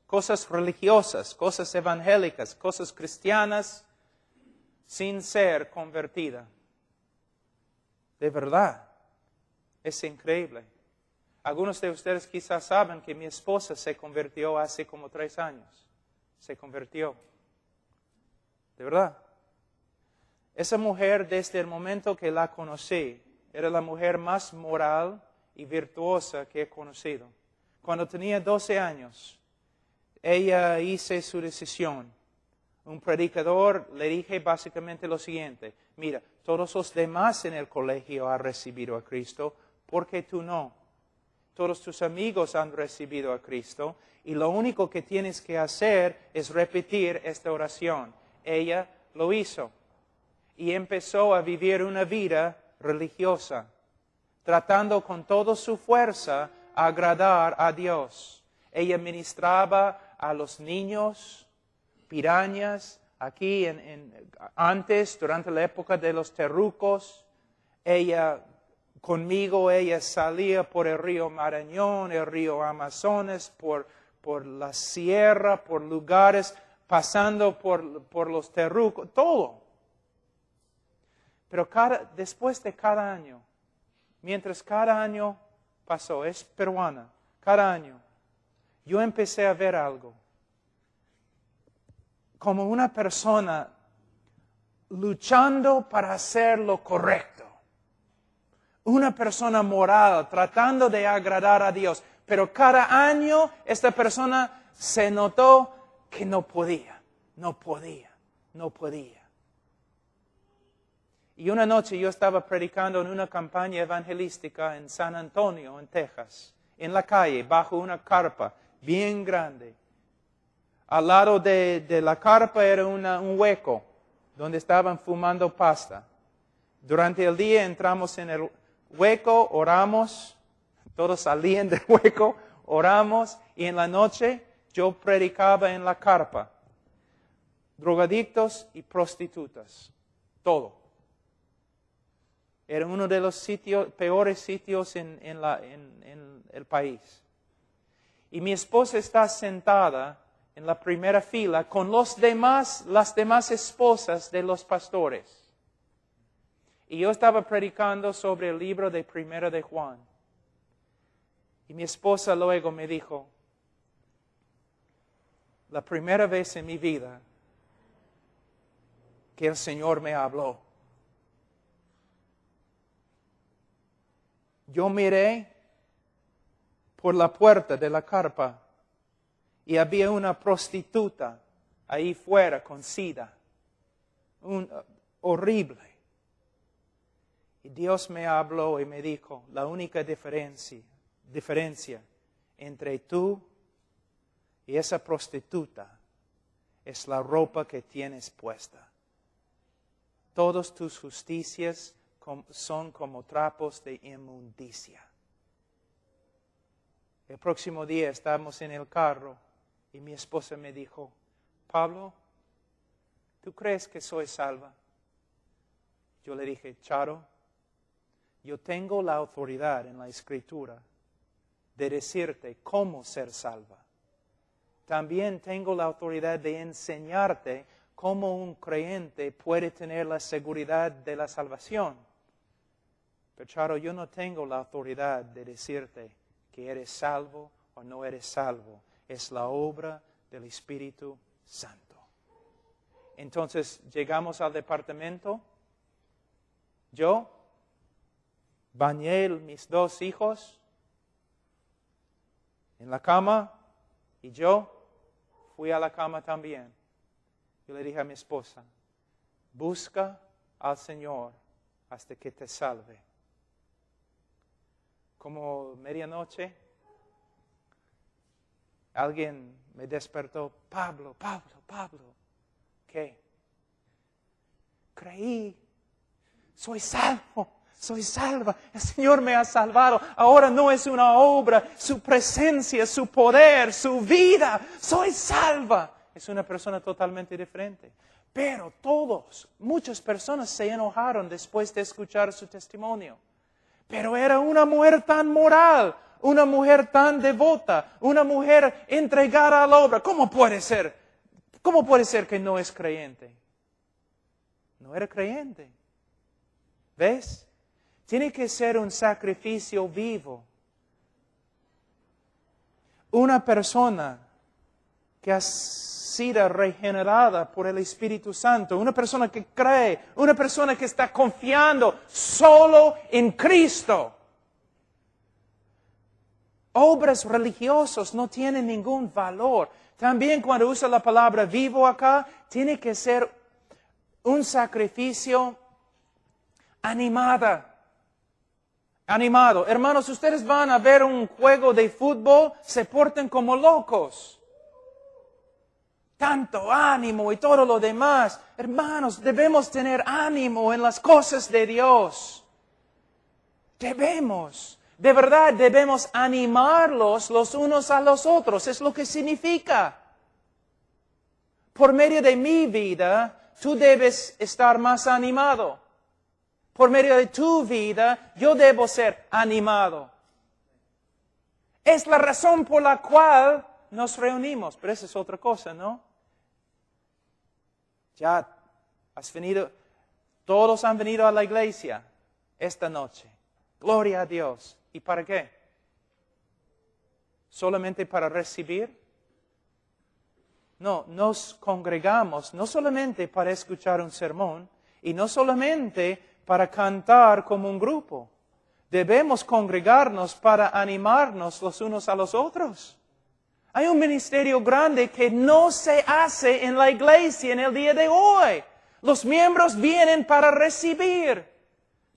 cosas religiosas, cosas evangélicas, cosas cristianas, sin ser convertida. De verdad, es increíble. Algunos de ustedes quizás saben que mi esposa se convirtió hace como 3 años. Se convirtió. De verdad. Esa mujer, desde el momento que la conocí, era la mujer más moral y virtuosa que he conocido. Cuando tenía 12 años, ella hizo su decisión. Un predicador le dije básicamente lo siguiente: mira, todos los demás en el colegio han recibido a Cristo, ¿por qué tú no? Todos tus amigos han recibido a Cristo y lo único que tienes que hacer es repetir esta oración. Ella lo hizo y empezó a vivir una vida religiosa, tratando con toda su fuerza a agradar a Dios. Ella ministraba a los niños, pirañas, aquí antes, durante la época de los terrucos. Conmigo ella salía por el río Marañón, el río Amazonas, por la sierra, por lugares, pasando por los terrucos, todo. Pero después de cada año, mientras cada año pasó, es peruana, cada año, yo empecé a ver algo. Como una persona luchando para hacer lo correcto. Una persona moral, tratando de agradar a Dios. Pero cada año esta persona se notó que no podía. Y una noche yo estaba predicando en una campaña evangelística en San Antonio, en Texas, en la calle, bajo una carpa bien grande. Al lado de la carpa era un hueco donde estaban fumando pasta. Durante el día entramos en el hueco, oramos, todos salían del hueco, oramos, y en la noche yo predicaba en la carpa. Drogadictos y prostitutas, todo. Era uno de los peores sitios en el país. Y mi esposa está sentada en la primera fila con las demás esposas de los pastores. Y yo estaba predicando sobre el libro de Primera de Juan. Y mi esposa luego me dijo, la primera vez en mi vida que el Señor me habló. Yo miré por la puerta de la carpa y había una prostituta ahí fuera con sida. Horrible. Y Dios me habló y me dijo, la única diferencia entre tú y esa prostituta es la ropa que tienes puesta. Todas tus justicias son como trapos de inmundicia. El próximo día estábamos en el carro y mi esposa me dijo, Pablo, ¿tú crees que soy salva? Yo le dije, Charo, yo tengo la autoridad en la Escritura de decirte cómo ser salva. También tengo la autoridad de enseñarte cómo un creyente puede tener la seguridad de la salvación. Pero Charo, yo no tengo la autoridad de decirte que eres salvo o no eres salvo. Es la obra del Espíritu Santo. Entonces llegamos al departamento. Yo bañé mis 2 hijos en la cama y yo fui a la cama también. Yo le dije a mi esposa, busca al Señor hasta que te salve. Como medianoche, alguien me despertó, Pablo. ¿Qué? Creí, soy salva, el Señor me ha salvado. Ahora no es una obra, su presencia, su poder, su vida. Soy salva. Es una persona totalmente diferente. Pero muchas personas se enojaron después de escuchar su testimonio. Pero era una mujer tan moral, una mujer tan devota, una mujer entregada a la obra. ¿Cómo puede ser? ¿Cómo puede ser que no es creyente? No era creyente. ¿Ves? Tiene que ser un sacrificio vivo. Una persona que ha sido regenerada por el Espíritu Santo, una persona que cree, una persona que está confiando solo en Cristo. Obras religiosas no tienen ningún valor. También cuando usa la palabra vivo acá, tiene que ser un sacrificio animado. Hermanos, ustedes van a ver un juego de fútbol, se portan como locos. Tanto ánimo y todo lo demás. Hermanos, debemos tener ánimo en las cosas de Dios. Debemos. De verdad, debemos animarlos los unos a los otros. Es lo que significa. Por medio de mi vida, tú debes estar más animado. Por medio de tu vida, yo debo ser animado. Es la razón por la cual nos reunimos. Pero esa es otra cosa, ¿no? Ya has venido, todos han venido a la iglesia esta noche. Gloria a Dios. ¿Y para qué? ¿Solamente para recibir? No, nos congregamos no solamente para escuchar un sermón y no solamente para cantar como un grupo. Debemos congregarnos para animarnos los unos a los otros. Hay un ministerio grande que no se hace en la iglesia en el día de hoy. Los miembros vienen para recibir,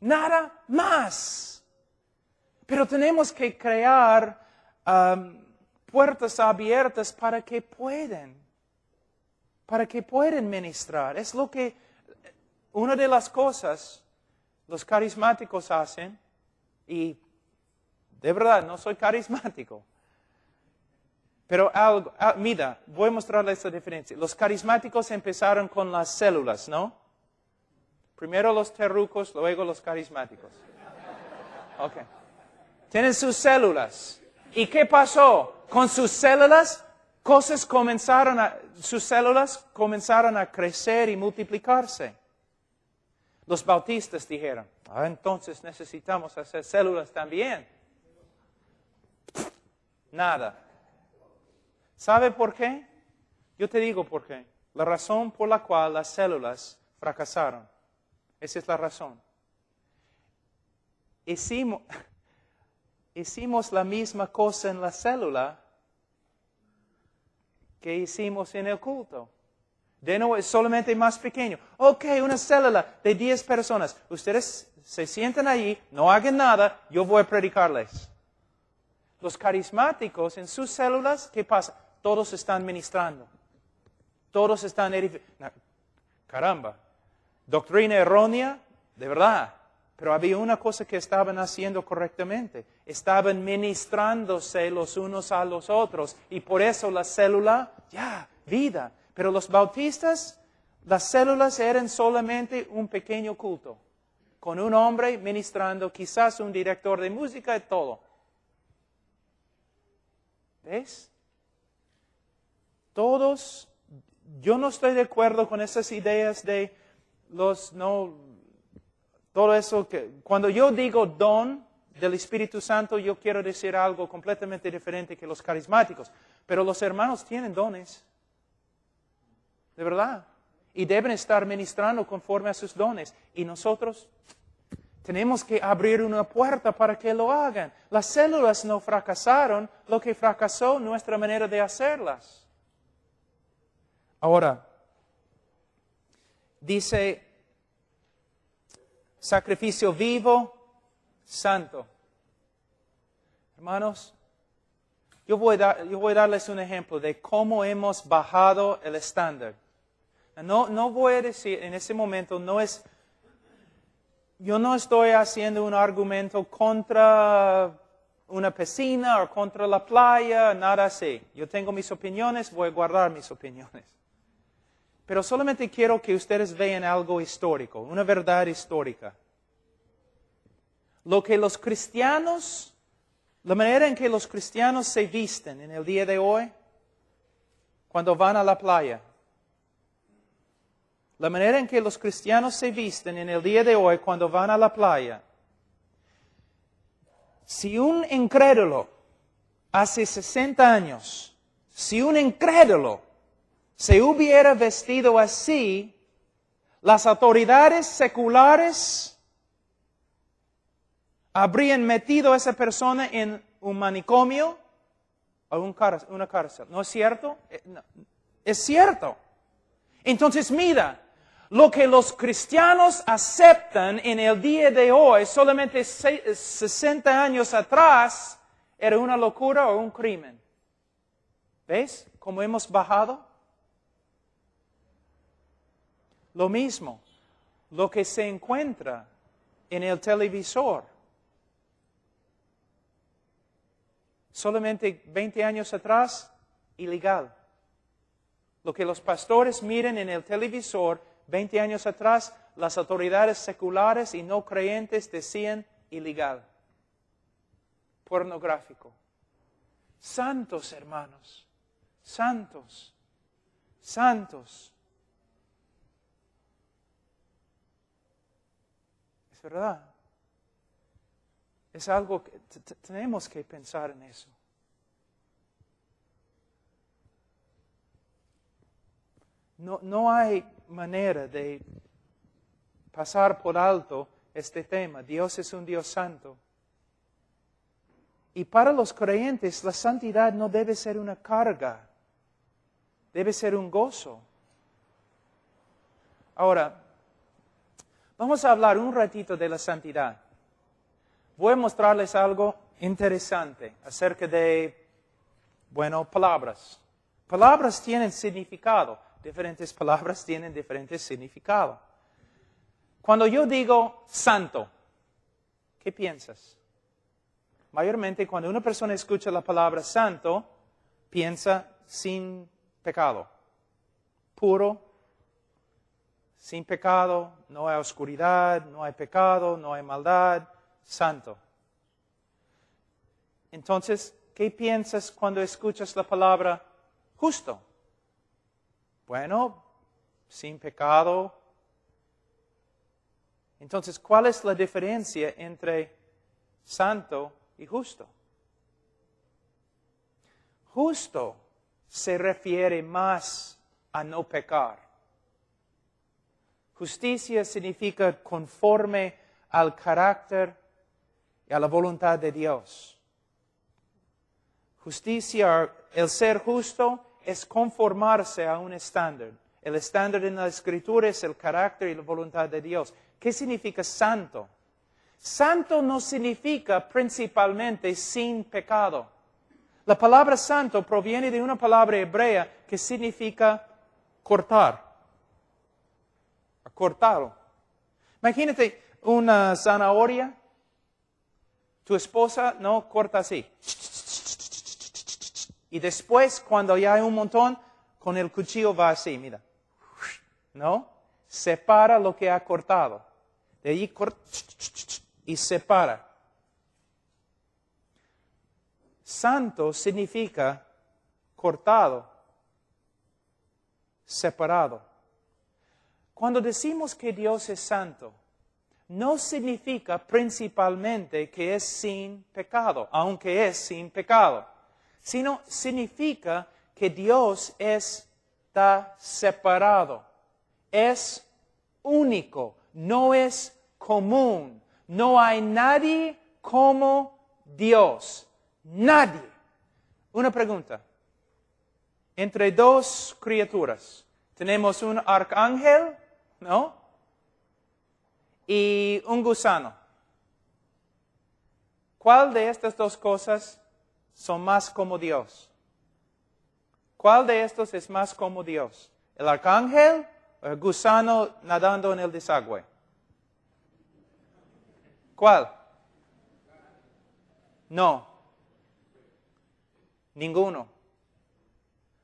nada más. Pero tenemos que crear puertas abiertas para que puedan ministrar. Es lo que, una de las cosas los carismáticos hacen, y de verdad no soy carismático. Pero mira, voy a mostrarles esta diferencia. Los carismáticos empezaron con las células, ¿no? Primero los terrucos, luego los carismáticos. Ok. Tienen sus células. ¿Y qué pasó? Con sus células, sus células comenzaron a crecer y multiplicarse. Los bautistas dijeron, entonces necesitamos hacer células también. Nada. ¿Sabe por qué? Yo te digo por qué. La razón por la cual las células fracasaron. Esa es la razón. Hicimos la misma cosa en la célula que hicimos en el culto. De nuevo, es solamente más pequeño. Ok, una célula de 10 personas. Ustedes se sientan allí, no hagan nada, yo voy a predicarles. Los carismáticos en sus células, ¿qué pasa? Todos están ministrando. Todos están edificando. Caramba. Doctrina errónea, de verdad. Pero había una cosa que estaban haciendo correctamente. Estaban ministrándose los unos a los otros. Y por eso la célula, vida. Pero los bautistas, las células eran solamente un pequeño culto. Con un hombre ministrando, quizás un director de música y todo. ¿Ves? Todos, yo no estoy de acuerdo con esas ideas de todo eso que, cuando yo digo don del Espíritu Santo, yo quiero decir algo completamente diferente que los carismáticos. Pero los hermanos tienen dones. De verdad. Y deben estar ministrando conforme a sus dones. Y nosotros tenemos que abrir una puerta para que lo hagan. Las células no fracasaron, lo que fracasó nuestra manera de hacerlas. Ahora, dice, sacrificio vivo, santo. Hermanos, yo voy a darles un ejemplo de cómo hemos bajado el estándar. No voy a decir, en ese momento yo no estoy haciendo un argumento contra una piscina o contra la playa, nada así. Yo tengo mis opiniones, voy a guardar mis opiniones. Pero solamente quiero que ustedes vean algo histórico, una verdad histórica. Lo que los cristianos, la manera en que los cristianos se visten en el día de hoy, cuando van a la playa. La manera en que los cristianos se visten en el día de hoy cuando van a la playa. Si un incrédulo hace 60 años, si un incrédulo se hubiera vestido así, las autoridades seculares habrían metido a esa persona en un manicomio o una cárcel. ¿No es cierto? No. Es cierto. Entonces mira, lo que los cristianos aceptan en el día de hoy, solamente 60 años atrás, era una locura o un crimen. ¿Ves cómo hemos bajado? Lo mismo, lo que se encuentra en el televisor. Solamente 20 años atrás, ilegal. Lo que los pastores miran en el televisor, 20 años atrás, las autoridades seculares y no creyentes decían ilegal. Pornográfico. Santos, hermanos. Santos. Santos. Es verdad. Es algo que tenemos que pensar en eso. No hay manera de pasar por alto este tema. Dios es un Dios santo. Y para los creyentes, la santidad no debe ser una carga. Debe ser un gozo. Ahora, vamos a hablar un ratito de la santidad. Voy a mostrarles algo interesante acerca de, palabras. Palabras tienen significado. Diferentes palabras tienen diferentes significados. Cuando yo digo santo, ¿qué piensas? Mayormente cuando una persona escucha la palabra santo, piensa sin pecado, puro, sin pecado, no hay oscuridad, no hay pecado, no hay maldad, santo. Entonces, ¿qué piensas cuando escuchas la palabra justo? Bueno, sin pecado. Entonces, ¿cuál es la diferencia entre santo y justo? Justo se refiere más a no pecar. Justicia significa conforme al carácter y a la voluntad de Dios. Justicia, el ser justo, es conformarse a un estándar. El estándar en la Escritura es el carácter y la voluntad de Dios. ¿Qué significa santo? Santo no significa principalmente sin pecado. La palabra santo proviene de una palabra hebrea que significa cortar. Cortado. Imagínate una zanahoria. Tu esposa no corta así. Y después, cuando ya hay un montón, con el cuchillo va así, mira. ¿No? Separa lo que ha cortado. De allí corta y separa. Santo significa cortado, separado. Cuando decimos que Dios es santo, no significa principalmente que es sin pecado, aunque es sin pecado, sino significa que Dios está separado, es único, no es común, no hay nadie como Dios, nadie. Una pregunta, entre dos criaturas, tenemos un arcángel, ¿no? Y un gusano. ¿Cuál de estas dos cosas son más como Dios? ¿Cuál de estos es más como Dios? ¿El arcángel o el gusano nadando en el desagüe? ¿Cuál? No. Ninguno.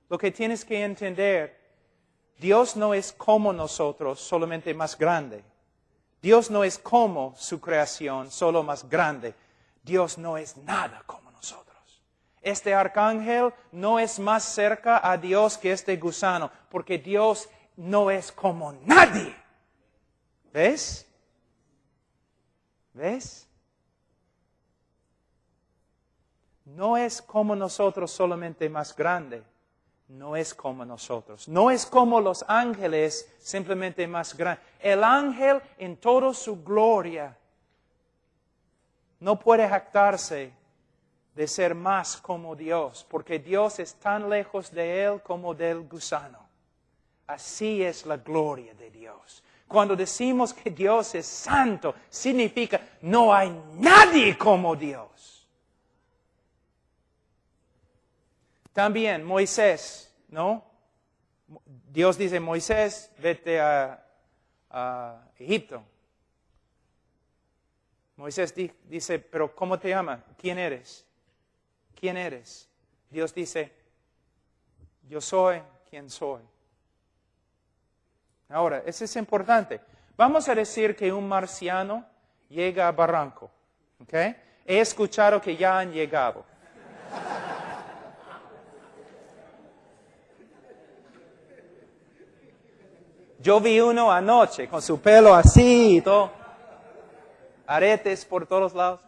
Lo que tienes que entender, Dios no es como nosotros, solamente más grande. Dios no es como su creación, solo más grande. Dios no es nada como nosotros. Este arcángel no es más cerca a Dios que este gusano, porque Dios no es como nadie. ¿Ves? ¿Ves? No es como nosotros, solamente más grande. No es como nosotros. No es como los ángeles, simplemente más grande. El ángel en toda su gloria no puede jactarse de ser más como Dios, porque Dios es tan lejos de él como del gusano. Así es la gloria de Dios. Cuando decimos que Dios es santo, significa no hay nadie como Dios. También Moisés, ¿no? Dios dice, Moisés, vete a Egipto. Moisés dice, pero ¿cómo te llamas? ¿Quién eres? ¿Quién eres? Dios dice, yo soy quien soy. Ahora, eso es importante. Vamos a decir que un marciano llega a Barranco. ¿Ok? He escuchado que ya han llegado. Yo vi uno anoche con su pelo así y todo. Aretes por todos lados.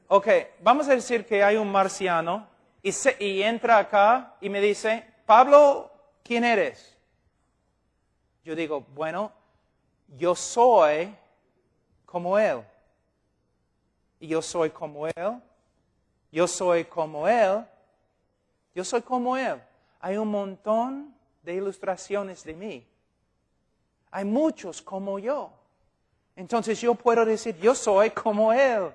Ok, vamos a decir que hay un marciano y entra acá y me dice, Pablo, ¿quién eres? Yo digo, bueno, yo soy como él. Y yo soy como él. Yo soy como él. Yo soy como él. Hay un montón de ilustraciones de mí. Hay muchos como yo. Entonces yo puedo decir, yo soy como él.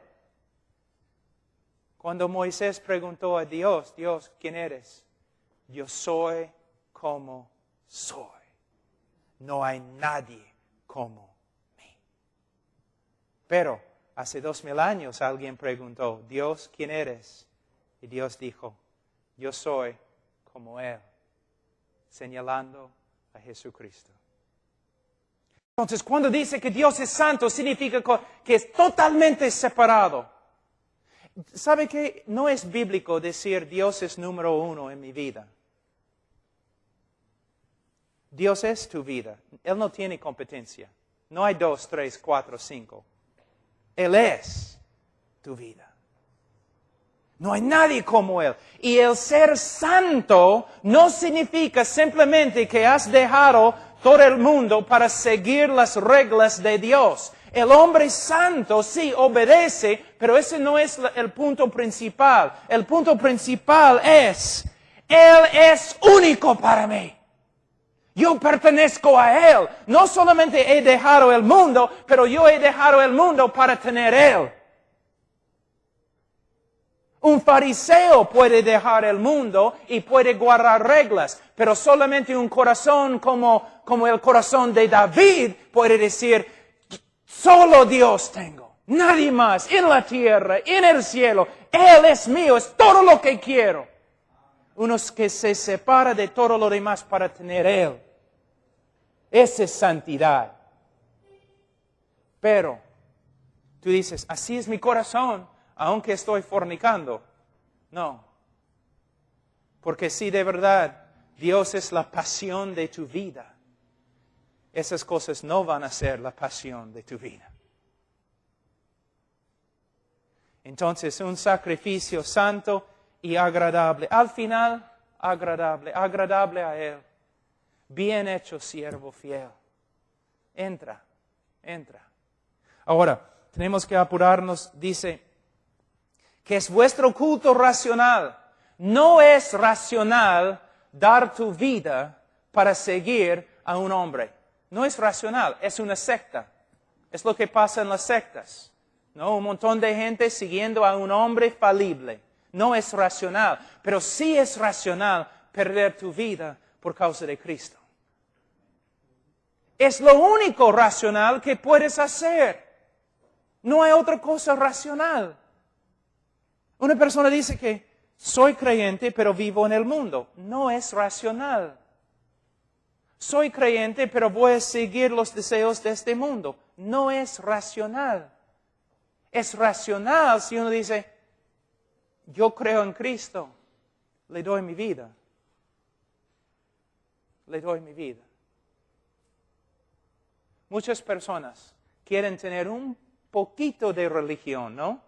Cuando Moisés preguntó a Dios, Dios, ¿quién eres? Yo soy como soy. No hay nadie como mí. Pero hace 2000 años alguien preguntó, Dios, ¿quién eres? Y Dios dijo, yo soy como él, señalando a Jesucristo. Entonces, cuando dice que Dios es santo, significa que es totalmente separado. ¿Sabe qué? No es bíblico decir Dios es número uno en mi vida. Dios es tu vida. Él no tiene competencia. No hay 2, 3, 4, 5. Él es tu vida. No hay nadie como Él. Y el ser santo no significa simplemente que has dejado todo el mundo para seguir las reglas de Dios. El hombre santo sí obedece, pero ese no es el punto principal. El punto principal es, Él es único para mí. Yo pertenezco a Él. No solamente he dejado el mundo, pero yo he dejado el mundo para tener Él. Un fariseo puede dejar el mundo y puede guardar reglas, pero solamente un corazón como el corazón de David puede decir, solo Dios tengo, nadie más, en la tierra, en el cielo, Él es mío, es todo lo que quiero. Uno que se separa de todo lo demás para tener Él. Esa es santidad. Pero tú dices, así es mi corazón, aunque estoy fornicando. No. Porque si de verdad Dios es la pasión de tu vida, esas cosas no van a ser la pasión de tu vida. Entonces, un sacrificio santo y agradable. Al final, agradable a Él. Bien hecho, siervo fiel. Entra. Ahora, tenemos que apurarnos, dice, que es vuestro culto racional. No es racional dar tu vida para seguir a un hombre. No es racional, es una secta. Es lo que pasa en las sectas. ¿No? Un montón de gente siguiendo a un hombre falible. No es racional, pero sí es racional perder tu vida por causa de Cristo. Es lo único racional que puedes hacer. No hay otra cosa racional. Una persona dice que soy creyente, pero vivo en el mundo. No es racional. Soy creyente, pero voy a seguir los deseos de este mundo. No es racional. Es racional si uno dice, yo creo en Cristo, le doy mi vida. Le doy mi vida. Muchas personas quieren tener un poquito de religión, ¿no?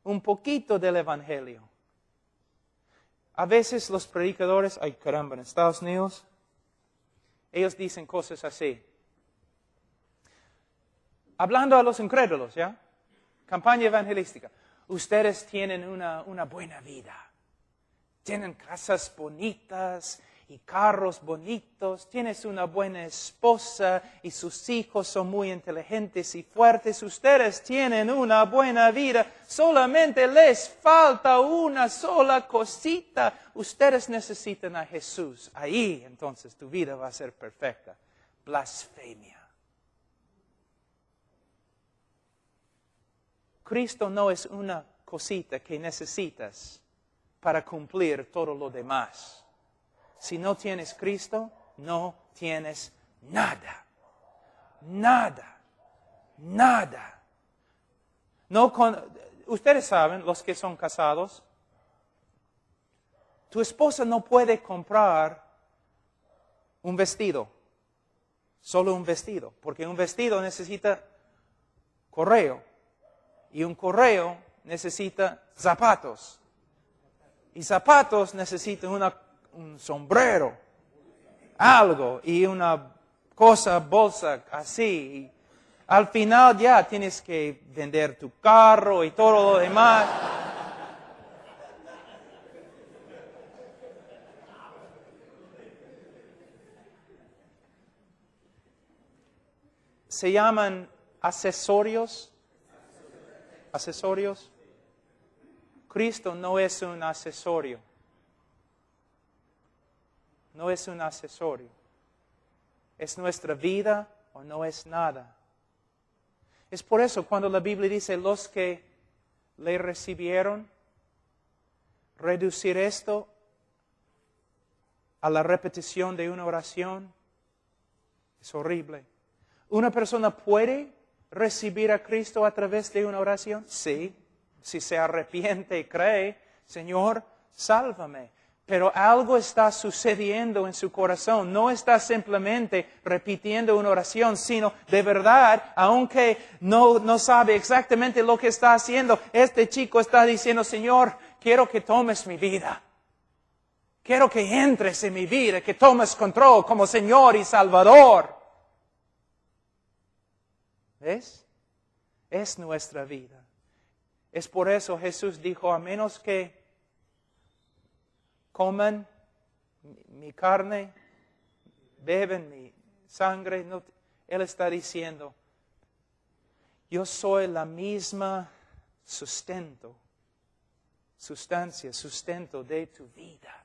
Un poquito del evangelio. A veces los predicadores, ay caramba, en Estados Unidos, ellos dicen cosas así. Hablando a los incrédulos, ¿ya? Campaña evangelística. Ustedes tienen una buena vida. Tienen casas bonitas y carros bonitos. Tienes una buena esposa y sus hijos son muy inteligentes y fuertes. Ustedes tienen una buena vida. Solamente les falta una sola cosita. Ustedes necesitan a Jesús. Ahí entonces tu vida va a ser perfecta. Blasfemia. Cristo no es una cosita que necesitas para cumplir todo lo demás. Si no tienes Cristo, no tienes nada. Nada. Nada. Ustedes saben, los que son casados, tu esposa no puede comprar un vestido. Solo un vestido. Porque un vestido necesita correo. Y un correo necesita zapatos. Y zapatos necesitan un sombrero, algo, y una bolsa así. Y al final ya tienes que vender tu carro y todo lo demás. Se llaman accesorios. ¿Accesorios? Cristo no es un accesorio. No es un accesorio. Es nuestra vida o no es nada. Es por eso cuando la Biblia dice los que le recibieron, reducir esto a la repetición de una oración es horrible. ¿Una persona puede recibir a Cristo a través de una oración? Sí, si se arrepiente y cree, Señor, sálvame. Pero algo está sucediendo en su corazón. No está simplemente repitiendo una oración, sino de verdad, aunque no sabe exactamente lo que está haciendo, este chico está diciendo, Señor, quiero que tomes mi vida. Quiero que entres en mi vida, que tomes control como Señor y Salvador. ¿Ves? Es nuestra vida. Es por eso Jesús dijo, a menos que coman mi carne, beben mi sangre, Él está diciendo, yo soy la misma sustento de tu vida.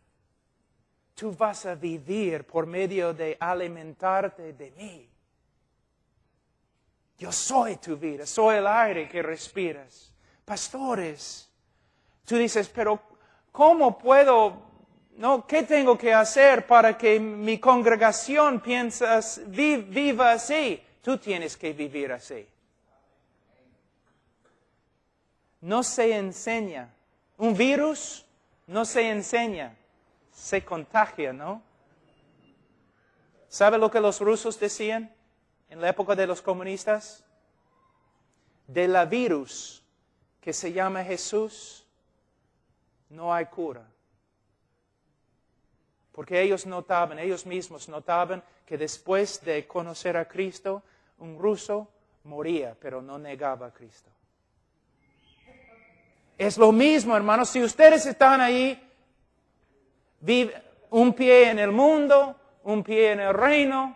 Tú vas a vivir por medio de alimentarte de mí. Yo soy tu vida, soy el aire que respiras. Pastores, tú dices, pero ¿cómo puedo, qué tengo que hacer para que mi congregación viva así? Tú tienes que vivir así. No se enseña. Un virus no se enseña, se contagia, ¿no? ¿Sabe lo que los rusos decían en la época de los comunistas? De la virus que se llama Jesús, no hay cura. Porque ellos mismos notaban que después de conocer a Cristo, un ruso moría, pero no negaba a Cristo. Es lo mismo, hermanos, si ustedes están ahí, un pie en el mundo, un pie en el reino,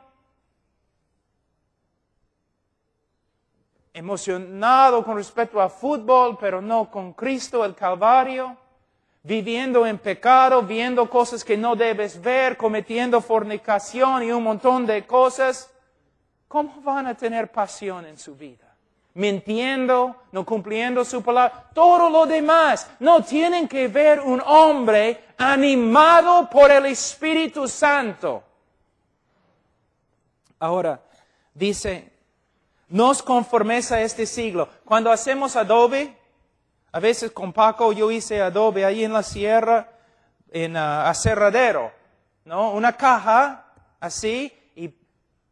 emocionado con respecto a fútbol, pero no con Cristo, el Calvario, viviendo en pecado, viendo cosas que no debes ver, cometiendo fornicación y un montón de cosas, ¿cómo van a tener pasión en su vida? Mintiendo, no cumpliendo su palabra, todo lo demás. No tienen que ver un hombre animado por el Espíritu Santo. Ahora, dice, no os conforméis a este siglo. Cuando hacemos adobe, a veces con Paco yo hice adobe ahí en la sierra, en aserradero, ¿no? Una caja así, y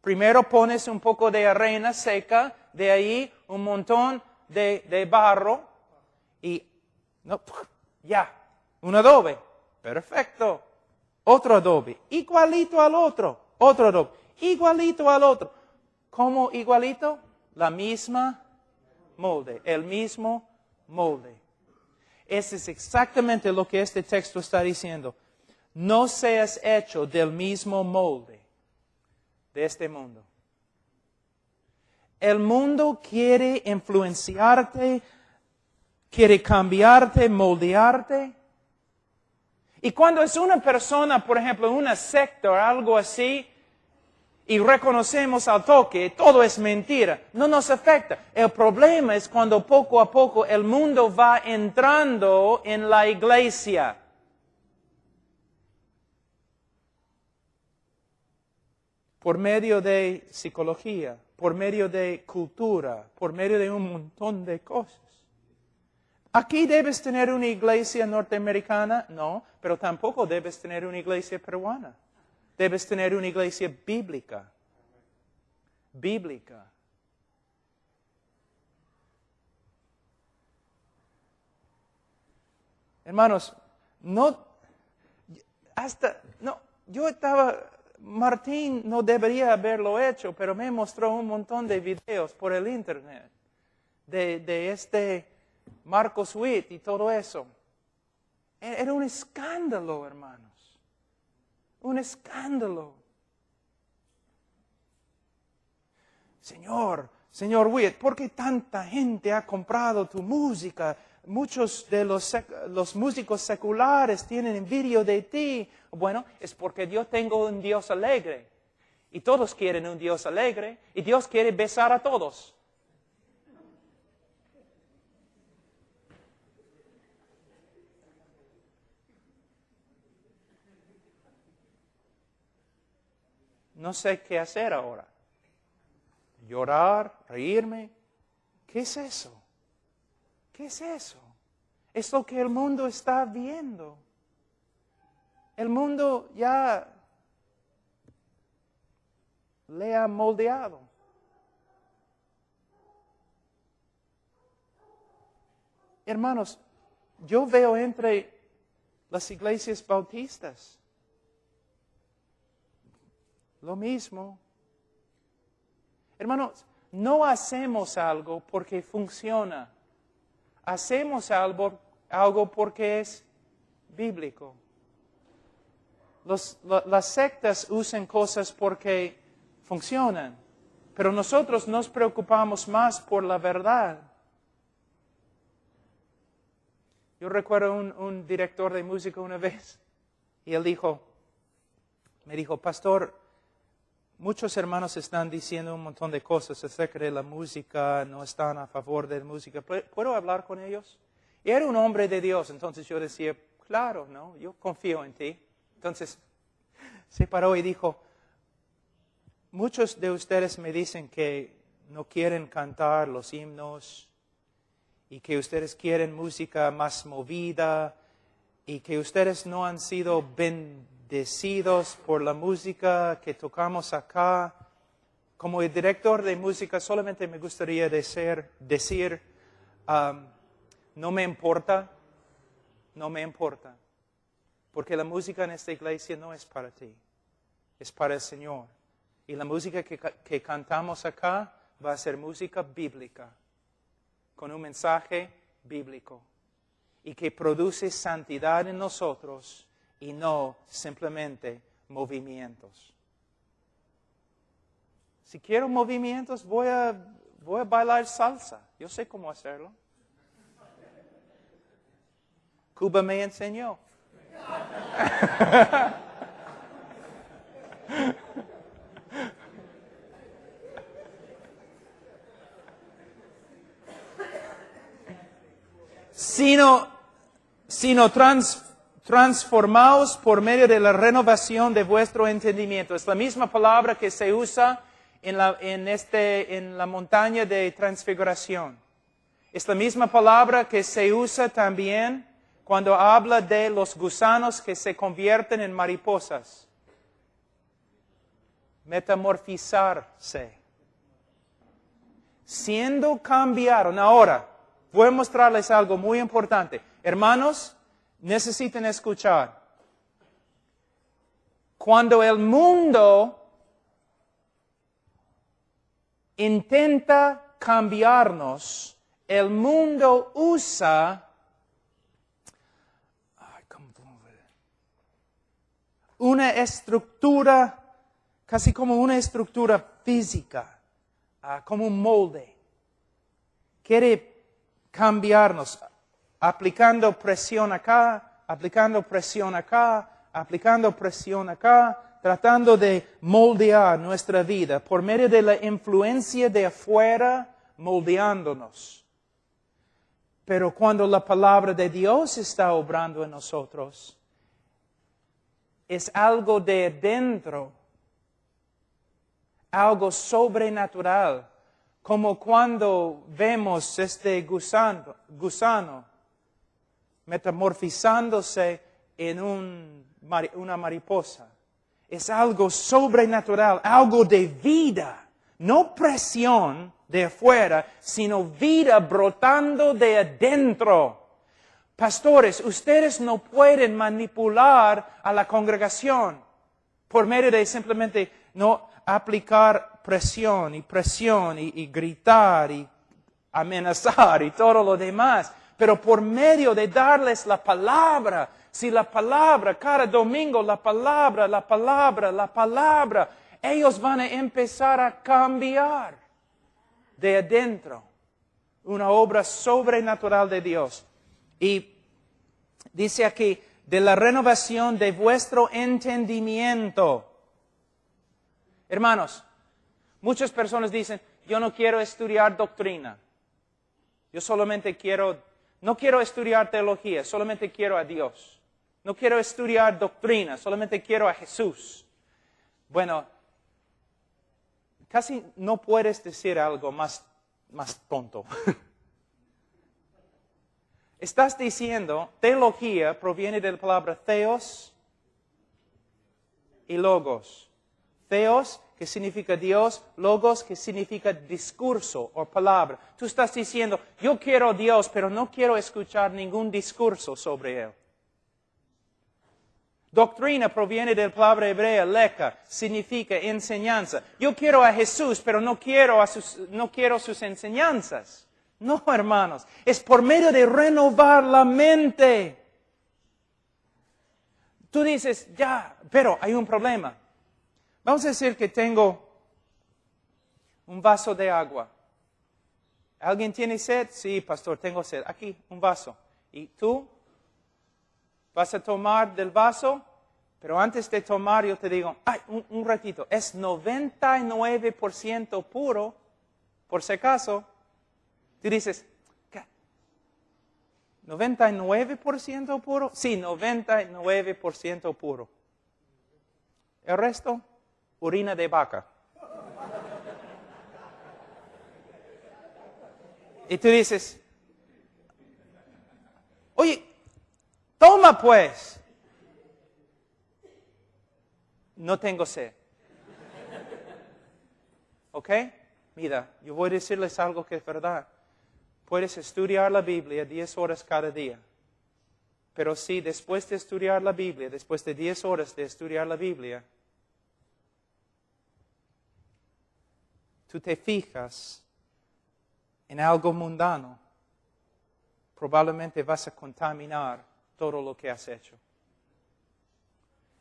primero pones un poco de arena seca, de ahí un montón de barro, y no, ya, un adobe, perfecto. Otro adobe, igualito al otro, otro adobe, igualito al otro. ¿Cómo igualito? La misma molde, el mismo molde. Ese es exactamente lo que este texto está diciendo. No seas hecho del mismo molde de este mundo. El mundo quiere influenciarte, quiere cambiarte, moldearte. Y cuando es una persona, por ejemplo, una secta o algo así, y reconocemos al toque, todo es mentira, no nos afecta. El problema es cuando poco a poco el mundo va entrando en la iglesia. Por medio de psicología, por medio de cultura, por medio de un montón de cosas. ¿Aquí debes tener una iglesia norteamericana? No, pero tampoco debes tener una iglesia peruana. Debes tener una iglesia bíblica. Bíblica. Hermanos, Martín no debería haberlo hecho, pero me mostró un montón de videos por el internet de este Marcos Witt y todo eso. Era un escándalo, hermanos. Un escándalo. Señor Witt, ¿por qué tanta gente ha comprado tu música? Muchos de los músicos seculares tienen envidia de ti. Bueno, es porque yo tengo un Dios alegre. Y todos quieren un Dios alegre. Y Dios quiere besar a todos. No sé qué hacer ahora. Llorar, reírme. ¿Qué es eso? ¿Qué es eso? Es lo que el mundo está viendo. El mundo ya le ha moldeado. Hermanos, yo veo entre las iglesias bautistas lo mismo. Hermanos, no hacemos algo porque funciona. Hacemos algo porque es bíblico. Las sectas usan cosas porque funcionan, pero nosotros nos preocupamos más por la verdad. Yo recuerdo un director de música una vez, y él me dijo, pastor, muchos hermanos están diciendo un montón de cosas acerca de la música, no están a favor de la música. ¿Puedo hablar con ellos? Y era un hombre de Dios, entonces yo decía, claro, ¿no? Yo confío en ti. Entonces se paró y dijo, muchos de ustedes me dicen que no quieren cantar los himnos y que ustedes quieren música más movida y que ustedes no han sido bendecidos por la música que tocamos acá. Como el director de música solamente me gustaría decir no me importa, porque la música en esta iglesia no es para ti, es para el Señor. Y la música que cantamos acá va a ser música bíblica, con un mensaje bíblico, y que produce santidad en nosotros y no simplemente movimientos. Si quiero movimientos, voy a bailar salsa. Yo sé cómo hacerlo. Cuba me enseñó. sino transformaos por medio de la renovación de vuestro entendimiento. Es la misma palabra que se usa en la montaña de transfiguración. Es la misma palabra que se usa también cuando habla de los gusanos que se convierten en mariposas. Metamorfizarse. Siendo cambiaron. Ahora, voy a mostrarles algo muy importante. Hermanos, necesitan escuchar. Cuando el mundo intenta cambiarnos, el mundo usa una estructura, casi como una estructura física, como un molde. Quiere cambiarnos, aplicando presión acá, aplicando presión acá, aplicando presión acá, tratando de moldear nuestra vida por medio de la influencia de afuera, moldeándonos. Pero cuando la palabra de Dios está obrando en nosotros, es algo de dentro, algo sobrenatural, como cuando vemos este gusano metamorfizándose en una mariposa. Es algo sobrenatural, algo de vida, no presión de afuera, sino vida brotando de adentro. Pastores, ustedes no pueden manipular a la congregación por medio de simplemente no aplicar presión y gritar y amenazar y todo lo demás, pero por medio de darles la palabra. Si la palabra, cada domingo la palabra, ellos van a empezar a cambiar de adentro. Una obra sobrenatural de Dios. Y dice aquí, de la renovación de vuestro entendimiento. Hermanos, muchas personas dicen, yo no quiero estudiar doctrina. Yo solamente no quiero estudiar teología, solamente quiero a Dios. No quiero estudiar doctrina, solamente quiero a Jesús. Bueno, casi no puedes decir algo más tonto. Estás diciendo, teología proviene de la palabra theos y logos. Theos, que significa Dios, logos, que significa discurso o palabra. Tú estás diciendo, yo quiero a Dios, pero no quiero escuchar ningún discurso sobre Él. Doctrina proviene de la palabra hebrea, leka, significa enseñanza. Yo quiero a Jesús, pero no quiero sus enseñanzas. No, hermanos, es por medio de renovar la mente. Tú dices, ya, pero hay un problema. Vamos a decir que tengo un vaso de agua. ¿Alguien tiene sed? Sí, pastor, tengo sed. Aquí, un vaso. ¿Y tú? ¿Vas a tomar del vaso? Pero antes de tomar, yo te digo, ay, un ratito, es 99% puro, por si acaso. Tú dices, ¿qué? ¿99% puro? Sí, 99% puro. El resto, orina de vaca. Y tú dices, oye, toma pues. No tengo sed. ¿Ok? Mira, yo voy a decirles algo que es verdad. Puedes estudiar la Biblia 10 horas cada día. Pero si después de estudiar la Biblia, después de 10 horas de estudiar la Biblia, tú te fijas en algo mundano, probablemente vas a contaminar todo lo que has hecho.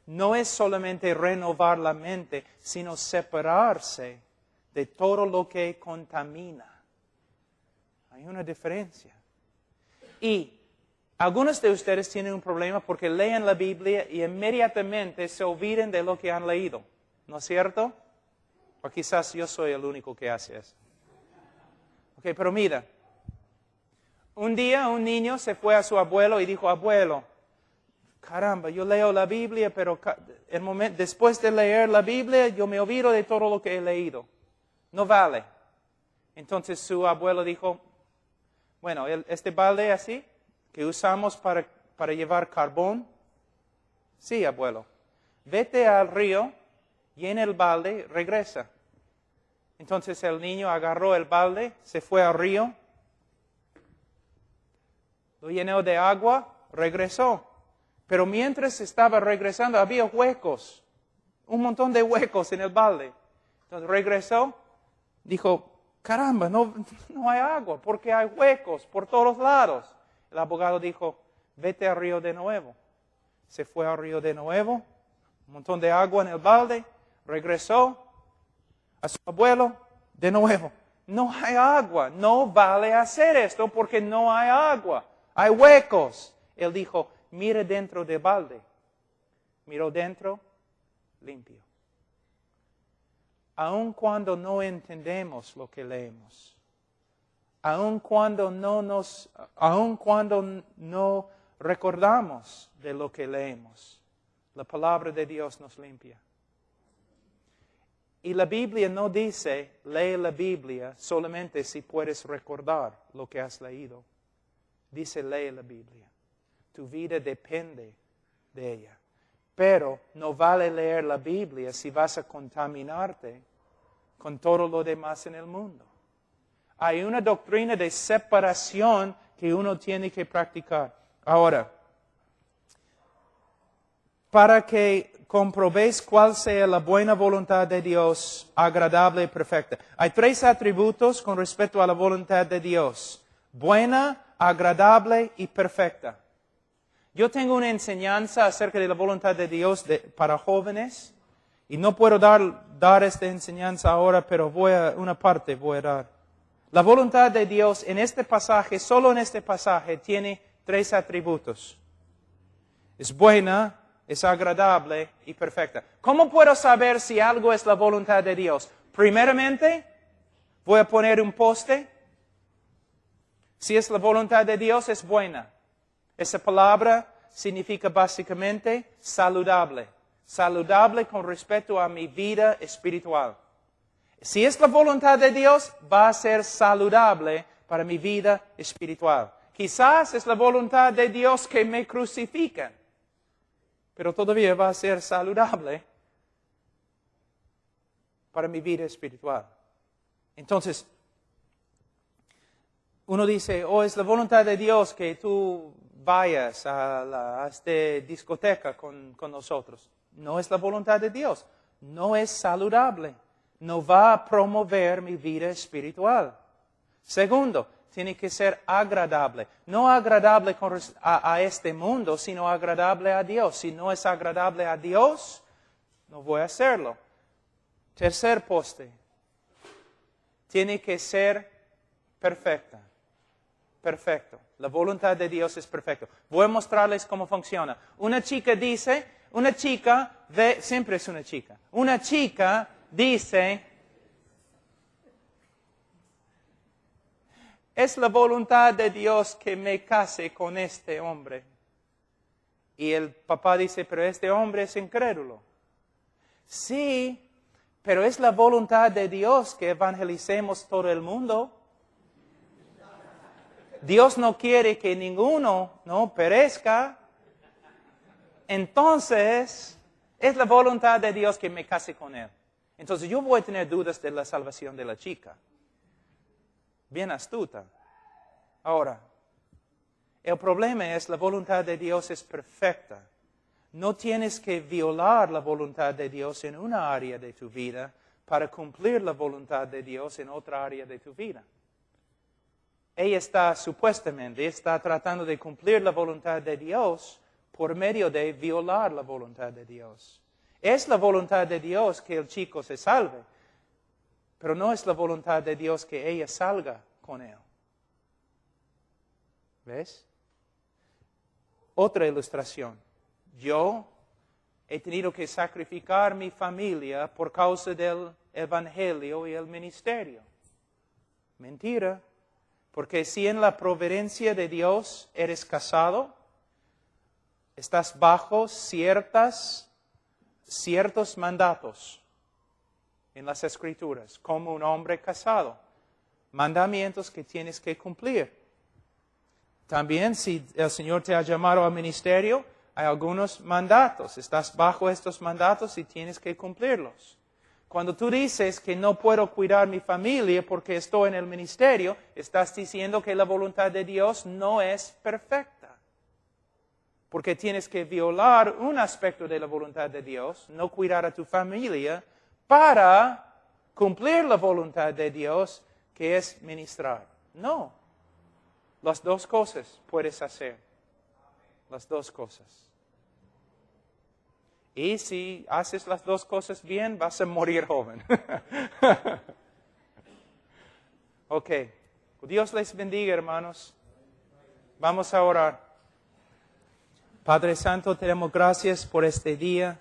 No es solamente renovar la mente, sino separarse de todo lo que contamina. Hay una diferencia. Y algunos de ustedes tienen un problema porque leen la Biblia y inmediatamente se olvidan de lo que han leído. ¿No es cierto? O quizás yo soy el único que hace eso. Ok, pero mira. Un día un niño se fue a su abuelo y dijo, abuelo, caramba, yo leo la Biblia, pero después de leer la Biblia yo me olvido de todo lo que he leído. no vale. Entonces su abuelo dijo, bueno, este balde así, que usamos para llevar carbón, sí, abuelo, vete al río, llena el balde, regresa. Entonces el niño agarró el balde, se fue al río, lo llenó de agua, regresó. Pero mientras estaba regresando había huecos, un montón de huecos en el balde. Entonces regresó, dijo, caramba, no hay agua porque hay huecos por todos lados. El abogado dijo, vete al río de nuevo. Se fue al río de nuevo, un montón de agua en el balde, regresó a su abuelo de nuevo. No hay agua, no vale hacer esto porque no hay agua, hay huecos. Él dijo, mire dentro del balde. Miró dentro, limpio. Aun cuando no entendemos lo que leemos, aun cuando no recordamos de lo que leemos, la palabra de Dios nos limpia. Y la Biblia no dice, lee la Biblia solamente si puedes recordar lo que has leído. Dice, lee la Biblia. Tu vida depende de ella. Pero no vale leer la Biblia si vas a contaminarte con todo lo demás en el mundo. Hay una doctrina de separación que uno tiene que practicar. Ahora, para que comprobéis cuál sea la buena voluntad de Dios, agradable y perfecta. Hay 3 atributos con respecto a la voluntad de Dios. Buena, agradable y perfecta. Yo tengo una enseñanza acerca de la voluntad de Dios para jóvenes y no puedo dar esta enseñanza ahora, pero una parte voy a dar. La voluntad de Dios en este pasaje, solo en este pasaje, tiene 3 atributos. Es buena, es agradable y perfecta. ¿Cómo puedo saber si algo es la voluntad de Dios? Primeramente, voy a poner un poste. Si es la voluntad de Dios, es buena. Esa palabra significa básicamente saludable. Saludable con respecto a mi vida espiritual. Si es la voluntad de Dios, va a ser saludable para mi vida espiritual. Quizás es la voluntad de Dios que me crucifiquen, pero todavía va a ser saludable para mi vida espiritual. Entonces, uno dice, es la voluntad de Dios que tú vayas a esta discoteca con nosotros. No es la voluntad de Dios. No es saludable. No va a promover mi vida espiritual. Segundo, tiene que ser agradable. No agradable a este mundo, sino agradable a Dios. Si no es agradable a Dios, no voy a hacerlo. Tercer poste. Tiene que ser perfecta. Perfecto. La voluntad de Dios es perfecta. Voy a mostrarles cómo funciona. Una chica siempre es una chica. Una chica dice, es la voluntad de Dios que me case con este hombre. Y el papá dice, pero este hombre es incrédulo. Sí, pero es la voluntad de Dios que evangelicemos todo el mundo. Dios no quiere que ninguno perezca. Entonces, es la voluntad de Dios que me case con él. Entonces, yo voy a tener dudas de la salvación de la chica. Bien astuta. Ahora, el problema es la voluntad de Dios es perfecta. No tienes que violar la voluntad de Dios en una área de tu vida para cumplir la voluntad de Dios en otra área de tu vida. Ella está tratando de cumplir la voluntad de Dios por medio de violar la voluntad de Dios. Es la voluntad de Dios que el chico se salve, pero no es la voluntad de Dios que ella salga con él. ¿Ves? Otra ilustración. Yo he tenido que sacrificar mi familia por causa del evangelio y el ministerio. Mentira. Porque si en la providencia de Dios eres casado, estás bajo ciertos mandatos. en las Escrituras, como un hombre casado. Mandamientos que tienes que cumplir. También si el Señor te ha llamado al ministerio, hay algunos mandatos. Estás bajo estos mandatos y tienes que cumplirlos. Cuando tú dices que no puedo cuidar mi familia porque estoy en el ministerio, estás diciendo que la voluntad de Dios no es perfecta. Porque tienes que violar un aspecto de la voluntad de Dios, no cuidar a tu familia, para cumplir la voluntad de Dios, que es ministrar. No. Las dos cosas puedes hacer. Las dos cosas. Y si haces las dos cosas bien, vas a morir joven. Ok. Dios les bendiga, hermanos. Vamos a orar. Padre Santo, te damos gracias por este día,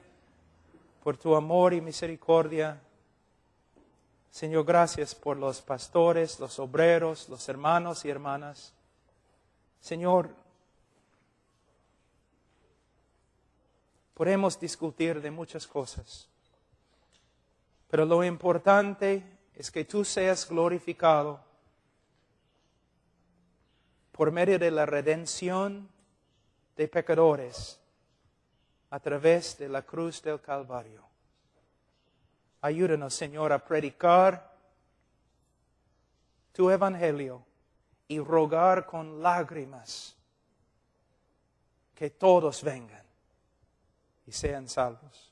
por tu amor y misericordia. Señor, gracias por los pastores, los obreros, los hermanos y hermanas. Señor, podemos discutir de muchas cosas, pero lo importante es que tú seas glorificado por medio de la redención de pecadores a través de la cruz del Calvario. Ayúdanos, Señor, a predicar tu evangelio y rogar con lágrimas que todos vengan y sean salvos.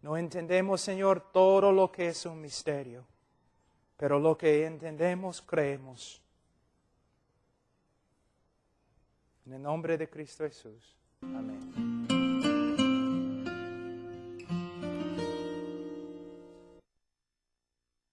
No entendemos, Señor, todo lo que es un misterio, pero lo que entendemos, creemos. En el nombre de Cristo Jesús. Amén.